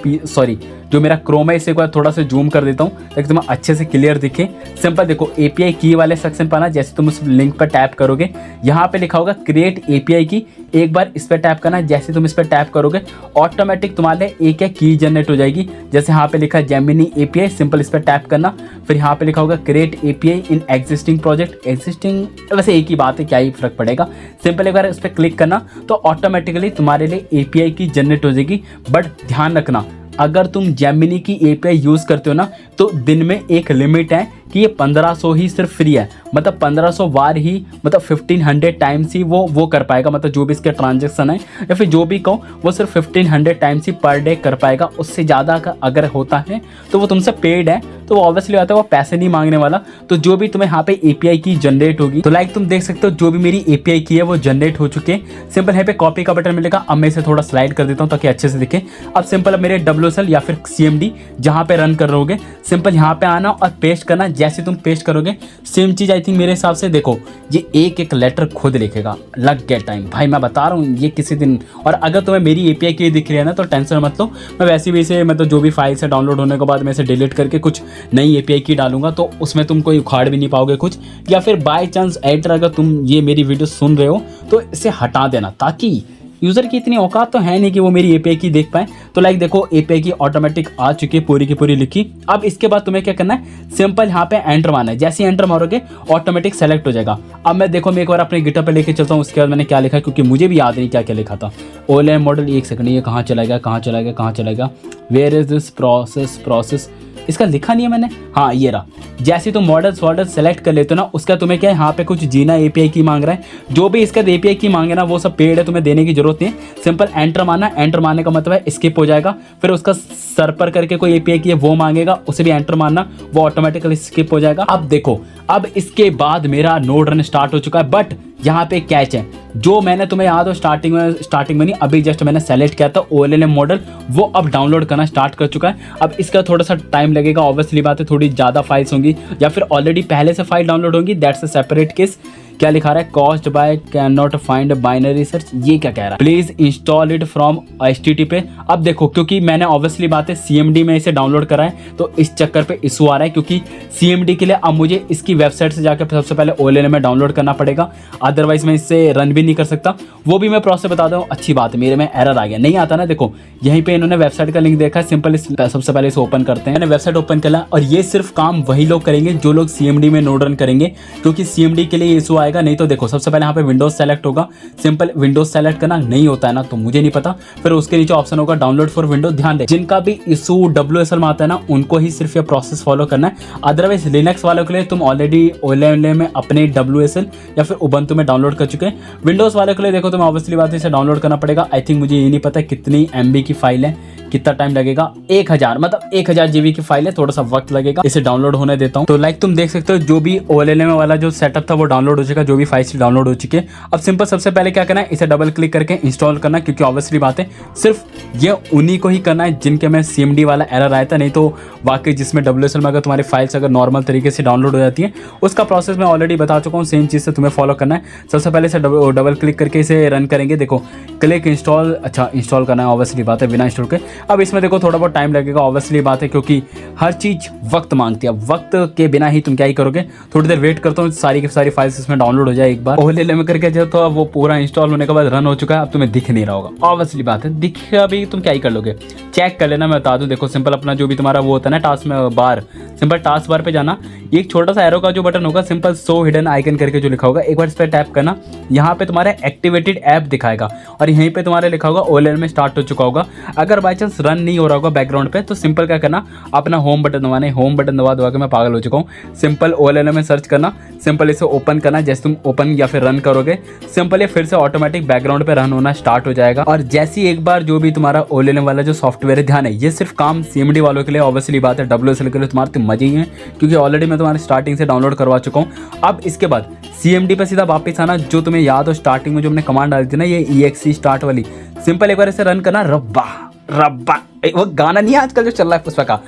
जो मेरा क्रोम है इसे एक बार थोड़ा सा जूम कर देता हूँ ताकि तुम्हें अच्छे से क्लियर दिखे। सिंपल देखो API की वाले सेक्शन पर आना। जैसे तुम उस लिंक पर टैप करोगे, यहाँ पे लिखा होगा क्रिएट API की, एक बार इस पर टैप करना। जैसे तुम इस पर टैप करोगे ऑटोमेटिक तुम्हारे एक की जनरेट हो जाएगी। जैसे यहाँ पे लिखा है जेमिनी API, सिंपल इस पर टैप करना। फिर यहाँ पे लिखा होगा create API in existing project. Existing वैसे एक ही बात है, क्या ही फर्क पड़ेगा। सिंपल एक बार इस पर क्लिक करना तो ऑटोमेटिकली तुम्हारे लिए API की जनरेट हो जाएगी। बट ध्यान रखना, अगर तुम जेमिनी की API यूज़ करते हो ना, तो दिन में एक लिमिट है कि ये 1500 ही सिर्फ फ्री है, मतलब 1500 बार ही, मतलब 1500 टाइम्स ही वो कर पाएगा, मतलब जो भी इसके ट्रांजेक्शन है या फिर जो भी कहो वो सिर्फ 1500 टाइम्स ही पर डे कर पाएगा। उससे ज़्यादा का अगर होता है तो वो तुमसे पेड है, तो वो ऑब्वियसली आता है वो पैसे नहीं मांगने वाला। तो जो भी तुम्हें यहाँ पे एपीआई की जनरेट होगी, तो लाइक तुम देख सकते हो जो भी मेरी एपीआई की है वो जनरेट हो चुके हैं। सिंपल यहाँ पे कॉपी का बटन मिलेगा। अब मैं इसे थोड़ा स्लाइड कर देता हूँ ताकि अच्छे से दिखे। अब सिंपल अब मेरे WSL या फिर CMD जहाँ पे रन कर रहोगे, सिंपल यहाँ पे आना और पेस्ट करना। जैसे तुम पेस्ट करोगे सेम चीज़ आई थिंक मेरे हिसाब से देखो ये एक एक लेटर खुद लिखेगा। लग गया टाइम भाई, मैं बता रहा हूँ ये किसी दिन। और अगर तुम्हें मेरी एपीआई की दिख रही है ना तो टेंशन मत लो, मैं वैसे भी इसे मतलब जो भी फाइल से डाउनलोड होने के बाद मैं इसे डिलीट करके कुछ नई एपीआई की डालूंगा, तो उसमें तुम कोई उखाड़ भी नहीं पाओगे कुछ। या फिर बाय चांस एडिटर अगर तुम ये मेरी वीडियो सुन रहे हो तो इसे हटा देना, ताकि यूज़र की इतनी औकात तो है नहीं कि वो मेरी एपीआई की देख पाए। तो लाइक देखो एपीआई की ऑटोमेटिक आ चुकी है पूरी की पूरी लिखी। अब इसके बाद तुम्हें क्या करना है, सिंपल यहाँ पे एंटर मारना है। जैसे ही एंटर मारोगे ऑटोमेटिक सेलेक्ट हो जाएगा। अब मैं देखो मैं एक बार अपने गिटहब पे लेके चलता हूँ, उसके बाद मैंने क्या लिखा है क्योंकि मुझे भी याद नहीं क्या क्या लिखा था। OLM मॉडल, एक सेकंड, ये कहाँ चला गया, वेयर इज दिस प्रोसेस, इसका लिखा नहीं है मैंने, हाँ ये रहा। जैसे तुम मॉडल सेलेक्ट कर लेते हो ना, उसका तुम्हें क्या है यहाँ पे कुछ जीना एपीआई की मांग रहा है। जो भी इसका एपीआई की मांगे ना वो सब पेड है, तुम्हें देने की जरूरत नहीं है। सिंपल एंटर मारना, एंटर मारने का मतलब है स्किप हो जाएगा। फिर उसका सर पर करके कोई एपीआई की है वो मांगेगा, उसे भी एंटर मारना, वो ऑटोमेटिकली स्किप हो जाएगा। अब देखो अब इसके बाद मेरा नोड रन स्टार्ट हो चुका है। बट यहाँ पे कैच है, जो मैंने तुम्हें याद हो स्टार्टिंग में नहीं, अभी जस्ट मैंने सेलेक्ट किया था OLM मॉडल, वो अब डाउनलोड करना स्टार्ट कर चुका है। अब इसका थोड़ा सा टाइम लगेगा, ऑब्वियसली बात है, थोड़ी ज़्यादा फाइल्स होंगी या फिर ऑलरेडी पहले से फाइल डाउनलोड होंगी, दैट्स अ सेपरेट केस। क्या लिखा रहा है, cost by can not find binary search, ये क्या कह रहा है, please install it from HTTP पे। अब देखो क्योंकि मैंने ऑब्वियसली बात है CMD में इसे डाउनलोड करा है, तो इस चक्कर पे इशू आ रहा है, क्योंकि CMD के लिए अब मुझे इसकी वेबसाइट से जाकर सबसे पहले OLM में डाउनलोड करना पड़ेगा, अदरवाइज मैं इससे रन भी नहीं कर सकता। वो भी मैं प्रोसेस बता दूँ। अच्छी बात है, मेरे में एरर आ गया, नहीं आता ना, देखो यहीं पे इन्होंने वेबसाइट का लिंक देखा है। सिंपल सबसे पहले इसे ओपन करते हैं, मैंने वेबसाइट ओपन किया और ये सिर्फ काम वही लोग करेंगे जो लोग CMD में नोड रन करेंगे, क्योंकि CMD के लिए इशू आएगा। नहीं तो देखो सबसे पहले यहाँ पे विंडोज सेलेक्ट होगा, सिंपल विंडोज सेलेक्ट करना नहीं होता है ना, तो मुझे नहीं पता। फिर उसके नीचे ऑप्शन होगा डाउनलोड फॉर विंडोज। ध्यान दे जिनका भी इशू WSL में आता है ना, उनको ही सिर्फ ये प्रोसेस फॉलो करना है। अदरवाइज लिनक्स वालों के लिए तुम ऑलरेडी OLM में अपने WSL या फिर उबंटू में डाउनलोड कर चुके हैं। विंडोज वालों के लिए देखो तुम्हें ऑब्वियसली बात है इसे डाउनलोड करना पड़ेगा। आई थिंक मुझे ये नहीं पता कितनी MB की फाइल है, कितना टाइम लगेगा, 1000 मतलब 1000 GB की फाइल है, थोड़ा सा वक्त लगेगा, इसे डाउनलोड होने देता हूँ। तो लाइक तुम देख सकते हो जो भी OLM वाला जो सेटअप था वो डाउनलोड हो चुका, जो भी फाइल्स डाउनलोड हो चुके हैं। अब सिंपल सबसे पहले क्या करना है, इसे डबल क्लिक करके इंस्टॉल करना, क्योंकि ऑब्वियसली बात है सिर्फ ये उन्हीं को ही करना है जिनके में CMD वाला एरर आया था। नहीं तो वाकई जिसमें WSL में अगर तुम्हारी फाइल्स अगर नॉर्मल तरीके से डाउनलोड हो जाती है, उसका प्रोसेस मैं ऑलरेडी बता चुका हूँ, सेम चीज़ से तुम्हें फॉलो करना है। सबसे पहले इसे डबल क्लिक करके इसे रन करेंगे। देखो क्लिक इंस्टॉल, अच्छा इंस्टॉल करना है, ऑब्वियसली बात है बिना इंस्टॉल के। अब इसमें देखो थोड़ा बहुत टाइम लगेगा, ऑब्वियसली बात है, क्योंकि हर चीज़ वक्त मांगती है। वक्त के बिना ही तुम क्या ही करोगे, थोड़ी देर वेट करता हूँ सारी की सारी फाइल्स इसमें डाउनलोड हो जाए एक बार। OLM करके जो तो वो पूरा इंस्टॉल होने के बाद रन हो चुका है। अब तुम्हें दिख नहीं रहा होगा, ऑब्वियसली बात है, दिख अभी तुम क्या ही कर लोगे, चेक कर लेना। मैं बता दूं, देखो सिंपल अपना जो भी तुम्हारा वो होता है ना टास्क में बार, सिंपल टास्क बार पे जाना, एक छोटा सा एरो का जो बटन होगा, सिंपल शो हिडन आइकन करके जो लिखा होगा, एक बार इस पर टैप करना। यहाँ पे तुम्हारा एक्टिवेटेड ऐप दिखाएगा और यहीं पे तुम्हारे लिखा होगा OLM में स्टार्ट हो चुका होगा। अगर बाई चांस रन नहीं हो रहा होगा बैकग्राउंड पे, तो सिंपल क्या करना, अपना होम बटन दबाना है। होम बटन दबा के मैं पागल हो चुका हूँ। सिंपल OLM में सर्च करना, सिंपल इसे ओपन करना। जैसे तुम ओपन या फिर रन करोगे, सिंपल ये फिर से ऑटोमेटिक बैकग्राउंड पे रन होना स्टार्ट हो जाएगा। और जैसे ही एक बार जो भी तुम्हारा OLM वाला जो सॉफ्टवेयर है, ध्यान है ये सिर्फ काम CMD वालों के लिए, ऑब्वियसली बात है WSL के लिए तुम्हारे तो मजे ही हैं, क्योंकि ऑलरेडी मैं तुम्हारे स्टार्टिंग से डाउनलोड करवा चुका हूँ। अब इसके बाद CMD पे सीधा वापस आना। जो तुम्हें याद हो स्टार्टिंग में जो हमने कमांड डाली थी ना, ये EXE स्टार्ट वाली, सिंपल एक बार इसे रन करना। रब्बा रब्बा, वो गाना नहीं है आजकल जो चल रहा है पुष्पा का,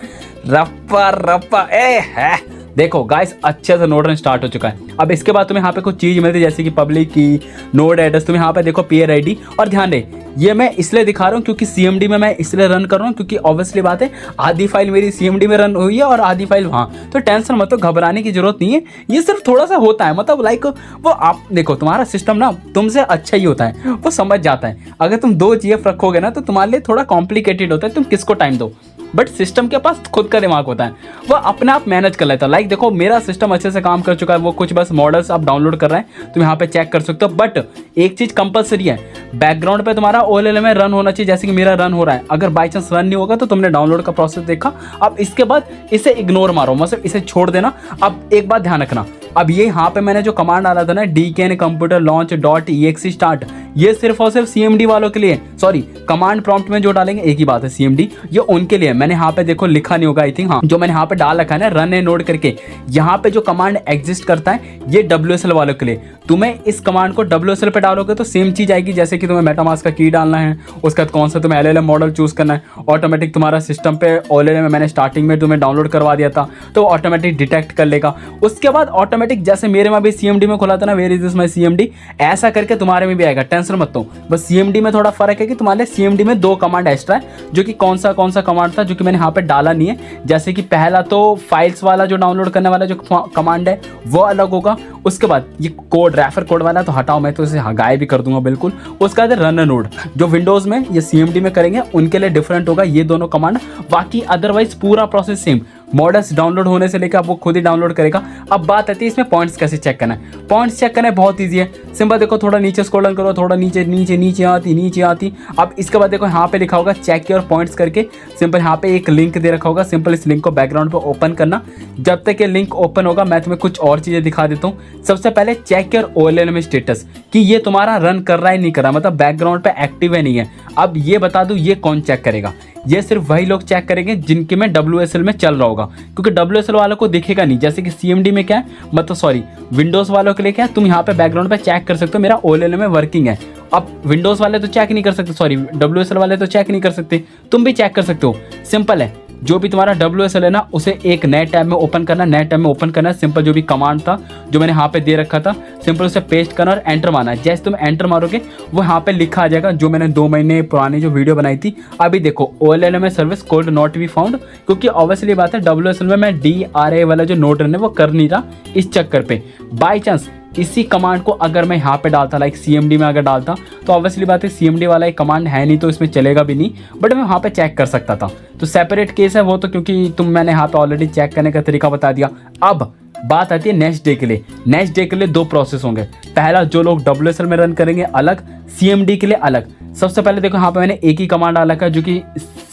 रप्पा रप्पा ए है। देखो गाइस अच्छे से नोड रन स्टार्ट हो चुका है। अब इसके बाद तुम्हें यहाँ पे कुछ चीज़ मिलती है, जैसे कि पब्लिक की, नोड एड्रेस, तुम्हें यहाँ पे देखो पेयर ID। और ध्यान दे ये मैं इसलिए दिखा रहा हूँ क्योंकि CMD में मैं इसलिए रन कर रहा हूँ, क्योंकि ऑब्वियसली बात है आधी फाइल मेरी CMD में रन हुई है और आधी फाइल वहाँ, तो टेंशन मत, तो घबराने की जरूरत नहीं है। ये सिर्फ थोड़ा सा होता है, मतलब लाइक वो आप देखो तुम्हारा सिस्टम ना तुमसे अच्छा ही होता है, वो समझ जाता है। अगर तुम 2 GF रखोगे ना तो तुम्हारे लिए थोड़ा कॉम्प्लिकेटेड होता है, तुम किसको टाइम दो। बट सिस्टम के पास खुद का दिमाग होता है, वो अपने आप मैनेज कर लेता है। लाइक देखो मेरा सिस्टम अच्छे से काम कर चुका है, वो कुछ बस मॉडल्स आप डाउनलोड कर रहे हैं, तुम यहाँ पे चेक कर सकते हो। बट एक चीज़ कंपलसरी है, बैकग्राउंड पे तुम्हारा OLLM रन होना चाहिए, जैसे कि मेरा रन हो रहा है। अगर बाई चांस रन नहीं होगा तो तुमने डाउनलोड का प्रोसेस देखा, अब इसके बाद इसे इग्नोर मारो, मतलब इसे छोड़ देना। अब एक बात ध्यान रखना, अब ये यहाँ पे मैंने जो कमांड डाला था ना DKN computer launch .exe start, ये सिर्फ और सिर्फ CMD वालों के लिए, सॉरी कमांड प्रॉम्प्ट में जो डालेंगे एक ही बात है CMD, ये उनके लिए। मैंने यहाँ पे देखो लिखा नहीं होगा आई थिंक, हाँ जो मैंने यहाँ पे डाल रखा है ना रन ए नोड करके, यहाँ पे जो कमांड एग्जिस्ट करता है ये WSL वालों के लिए। तुम्हें इस कमांड को WSL पे डालोगे तो सेम चीज आएगी, जैसे कि तुम्हें मेटामास्क का की डालना है, उसके बाद कौन सा तुम्हें LLM मॉडल चूज करना है, ऑटोमेटिक तुम्हारा सिस्टम पे OLLM मैंने स्टार्टिंग में तुम्हें डाउनलोड करवा दिया था तो ऑटोमेटिक डिटेक्ट कर लेगा। उसके बाद ऑटोमेटिक जैसे मेरे में भी CMD में खुला था ना, where is this my CMD, ऐसा करके तुम्हारे में भी आएगा, टेंशन मत लो। बस CMD में थोड़ा फर्क है कि तुम्हारे CMD में 2 कमांड एक्स्ट्रा है, जो कि कौन सा कमांड था जो कि मैंने यहाँ पे डाला नहीं है। जैसे कि पहला तो फाइल्स वाला जो डाउनलोड करने वाला जो कमांड है वो अलग होगा, उसके बाद ये कोड रेफर कोड वाला तो हटाओ, मैं तो इसे गायब भी कर दूंगा बिल्कुल। उसके बाद रन नोड जो विंडोज में ये CMD में करेंगे उनके लिए डिफरेंट होगा ये दोनों कमांड, बाकी अदरवाइज पूरा प्रोसेस सेम। मॉडल्स डाउनलोड होने से लेकर आप वो खुद ही डाउनलोड करेगा। अब बात आती है इसमें पॉइंट्स कैसे चेक करना है। पॉइंट्स चेक करना है बहुत ईजी है, सिंपल देखो थोड़ा नीचे स्क्रॉल डाउन करो, थोड़ा नीचे आती। अब इसके बाद देखो यहाँ पे लिखा होगा चेक योर पॉइंट्स करके, सिंपल यहाँ पे एक लिंक दे रखा होगा, सिंपल इस लिंक को बैकग्राउंड पे ओपन करना। जब तक ये लिंक ओपन होगा मैं तुम्हें कुछ और चीज़ें दिखा देता हूँ। सबसे पहले चेक योर OLLM स्टेटस कि ये तुम्हारा रन कर रहा है नहीं कर रहा, मतलब बैकग्राउंड पे एक्टिव है नहीं है। अब ये बता दूँ ये कौन चेक करेगा, ये सिर्फ वही लोग चेक करेंगे जिनके में WSL में चल रहा होगा, क्योंकि WSL वालों को दिखेगा नहीं। जैसे कि CMD में क्या है, मतलब सॉरी विंडोज़ वालों के लिए क्या है, तुम यहाँ पे बैकग्राउंड पे चेक कर सकते हो मेरा OLLM में वर्किंग है। अब विंडोज़ वाले तो चेक नहीं कर सकते, सॉरी WSL वाले तो चेक नहीं कर सकते, तुम भी चेक कर सकते हो। सिंपल है, जो भी तुम्हारा WSL है ना उसे एक नए टैब में ओपन करना, नए टैब में ओपन करना। सिंपल जो भी कमांड था जो मैंने यहाँ पे दे रखा था, सिंपल उसे पेस्ट करना और एंटर मारना है। जैसे तुम एंटर मारोगे वो यहाँ पे लिखा आ जाएगा, जो मैंने 2 महीने पुरानी जो वीडियो बनाई थी। अभी देखो OLLM service code not be found, क्योंकि ऑब्वियसली बात है WSL में मैं DRA वाला जो नोड रन है वो कर नहीं रहा, इस चक्कर पे बाई चांस इसी कमांड को अगर मैं यहाँ पे डालता, लाइक CMD में अगर डालता, तो ऑब्वियसली बात है CMD वाला एक कमांड है नहीं तो इसमें चलेगा भी नहीं, बट मैं वहाँ पे चेक कर सकता था। तो सेपरेट केस है वो तो, क्योंकि मैंने यहाँ पे ऑलरेडी चेक करने का तरीका बता दिया। अब बात आती है नेक्स्ट डे के लिए। नेक्स्ट डे के लिए 2 प्रोसेस होंगे। पहला जो लोग WSL में रन करेंगे अलग, CMD के लिए अलग। सबसे पहले देखो यहाँ पे मैंने एक ही कमांड डाला है जो कि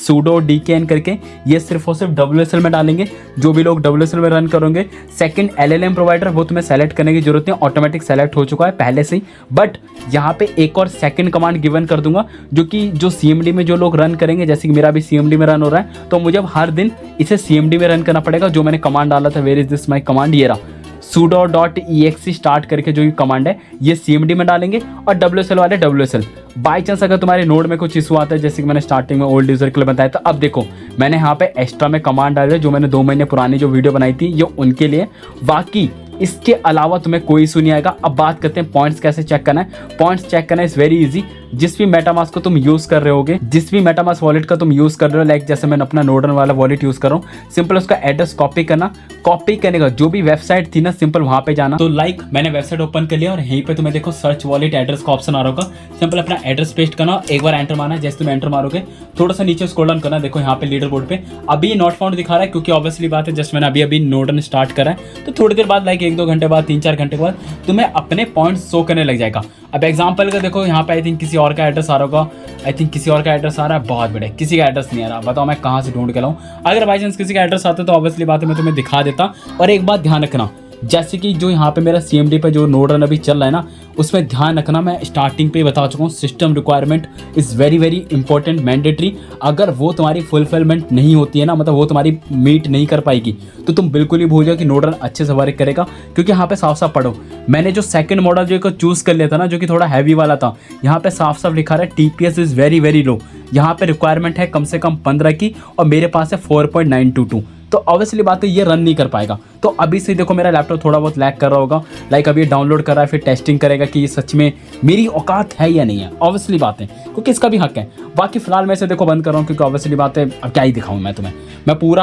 sudo DKN करके, ये सिर्फ और सिर्फ WSL में डालेंगे जो भी लोग WSL में रन करेंगे। सेकंड LLM प्रोवाइडर वो तुम्हें सेलेक्ट करने की जरूरत नहीं, ऑटोमेटिक सेलेक्ट हो चुका है पहले से ही। बट यहाँ पे एक और सेकंड कमांड गिवन कर दूंगा जो कि जो CMD में जो लोग रन करेंगे, जैसे कि मेरा भी CMD में रन हो रहा है, तो मुझे अब हर दिन इसे CMD में रन करना पड़ेगा। जो मैंने कमांड डाला था where is this my command, ये रहा sudo.exe स्टार्ट करके जो ये कमांड है ये CMD में डालेंगे, और WSL वाले WSL। बाई चांस अगर तुम्हारे नोड में कुछ इशू आता है, जैसे कि मैंने स्टार्टिंग में ओल्ड यूजर के लिए बताया था, अब देखो मैंने यहाँ पे एक्स्ट्रा में कमांड डाले जो मैंने 2 महीने पुरानी जो वीडियो बनाई थी ये उनके लिए, बाकी इसके अलावा तुम्हें कोई इशू नहीं आएगा। अब बात करते हैं पॉइंट्स कैसे चेक करना है। पॉइंट्स चेक करना इज वेरी इजी। जिस भी मेटामास्क को तुम यूज कर रहे होगे, जिस भी मेटामास्क वॉलेट का तुम यूज कर रहे हो, लाइक जैसे मैंने अपना नोडन वाला वॉलेट यूज कर रहा हूँ, सिंपल उसका एड्रेस कॉपी करना। कॉपी करने का जो भी वेबसाइट थी ना, सिंपल वहां पे जाना। तो लाइक मैंने वेबसाइट ओपन कर लिया और यहीं पे तुम्हें देखो सर्च वॉलेट एड्रेस का ऑप्शन आ रहा होगा। सिंपल अपना एड्रेस पेस्ट करना, एक बार एंटर मारना। जैसे तुम एंटर मारोगे थोड़ा सा नीचे स्क्रॉल डाउन करना, देखो यहाँ पे लीडर बोर्ड पे अभी नॉट फाउंड दिखा रहा है, क्योंकि ऑब्वियसली बात है जस्ट मैंने अभी नोडन स्टार्ट करा है। तो थोड़ी देर बाद लाइक 1-2 घंटे बाद, 3-4 घंटे बाद तुम्हें अपने पॉइंट्स शो करने लग जाएगा। अब एग्जांपल का देखो यहाँ पे आई थिंक किसी और का एड्रेस आ रहा होगा, आई थिंक किसी और का एड्रेस आ रहा है, बहुत बड़े किसी का एड्रेस नहीं आ रहा, बताओ मैं कहाँ से ढूंढ के लाऊं। अगर बाई चांस किसी का एड्रेस आता तो ऑब्वियसली बात है मैं तुम्हें दिखा देता। और एक बात ध्यान रखना, जैसे कि जो यहाँ पे मेरा CMD पे जो नोड रन अभी चल रहा है ना, उसमें ध्यान रखना, मैं स्टार्टिंग पे बता चुका हूँ, system requirement is very very important, mandatory. अगर वो तुम्हारी फुलफिलमेंट नहीं होती है ना, मतलब वो तुम्हारी मीट नहीं कर पाएगी, तो तुम बिल्कुल ही भूल जाओ कि नोड रन अच्छे से वर्क करेगा। क्योंकि यहाँ पे साफ साफ पढ़ो, मैंने जो सेकंड मॉडल जो चूज़ कर लिया था ना, जो कि थोड़ा हैवी वाला था, यहाँ पे साफ साफ लिखा रहा है TPS is very very low. यहाँ पे रिक्वायरमेंट है कम से कम 15 की, और मेरे पास है 4.922। तो ऑब्वियसली बात है ये रन नहीं कर पाएगा। तो अभी से देखो मेरा लैपटॉप थोड़ा बहुत लैग कर रहा होगा, लाइक अभी डाउनलोड कर रहा है, फिर टेस्टिंग करेगा कि ये सच में मेरी औकात है या नहीं है। ऑब्वियसली बात है, क्योंकि इसका भी हक है। बाकी फिलहाल मैं इसे देखो बंद कर रहा हूँ, क्योंकि ऑब्वियसली बात है अब क्या ही दिखाऊँ मैं तुम्हें।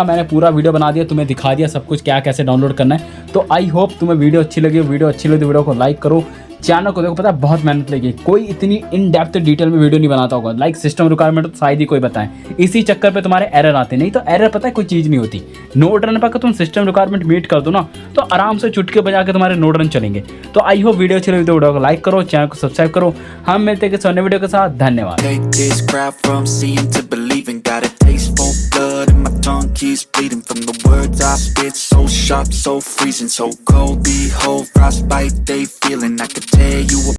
मैंने पूरा वीडियो बना दिया, तुम्हें दिखा दिया सब कुछ क्या कैसे डाउनलोड करना है। तो आई होप तुम्हें वीडियो अच्छी लगी। वीडियो अच्छी लगी तो वीडियो को लाइक करो, चैनल को देखो, पता है बहुत मेहनत लगी, कोई इतनी इन डेप्थ डिटेल में वीडियो नहीं बनाता होगा। लाइक सिस्टम रिक्वायरमेंट तो शायद ही कोई बताए, इसी चक्कर पे तुम्हारे एरर आते। नहीं तो एरर पता है कोई चीज़ नहीं होती। नोड रन पर तुम सिस्टम रिक्वायरमेंट मीट कर दो ना, तो आराम से चुटके बजा के तुम्हारे नोड रन चलेंगे। तो आई होप वीडियो अच्छी लगी तो वीडियो को लाइक करो, चैनल को सब्सक्राइब करो। हम मिलते हैं किसी अन्य वीडियो के साथ। धन्यवाद। Take this crowd from seeing to believing. Got a taste for blood and my tongue keeps bleeding from the words I spit. So sharp, so freezing, so cold. Behold, frostbite they feeling. I could tear you apart.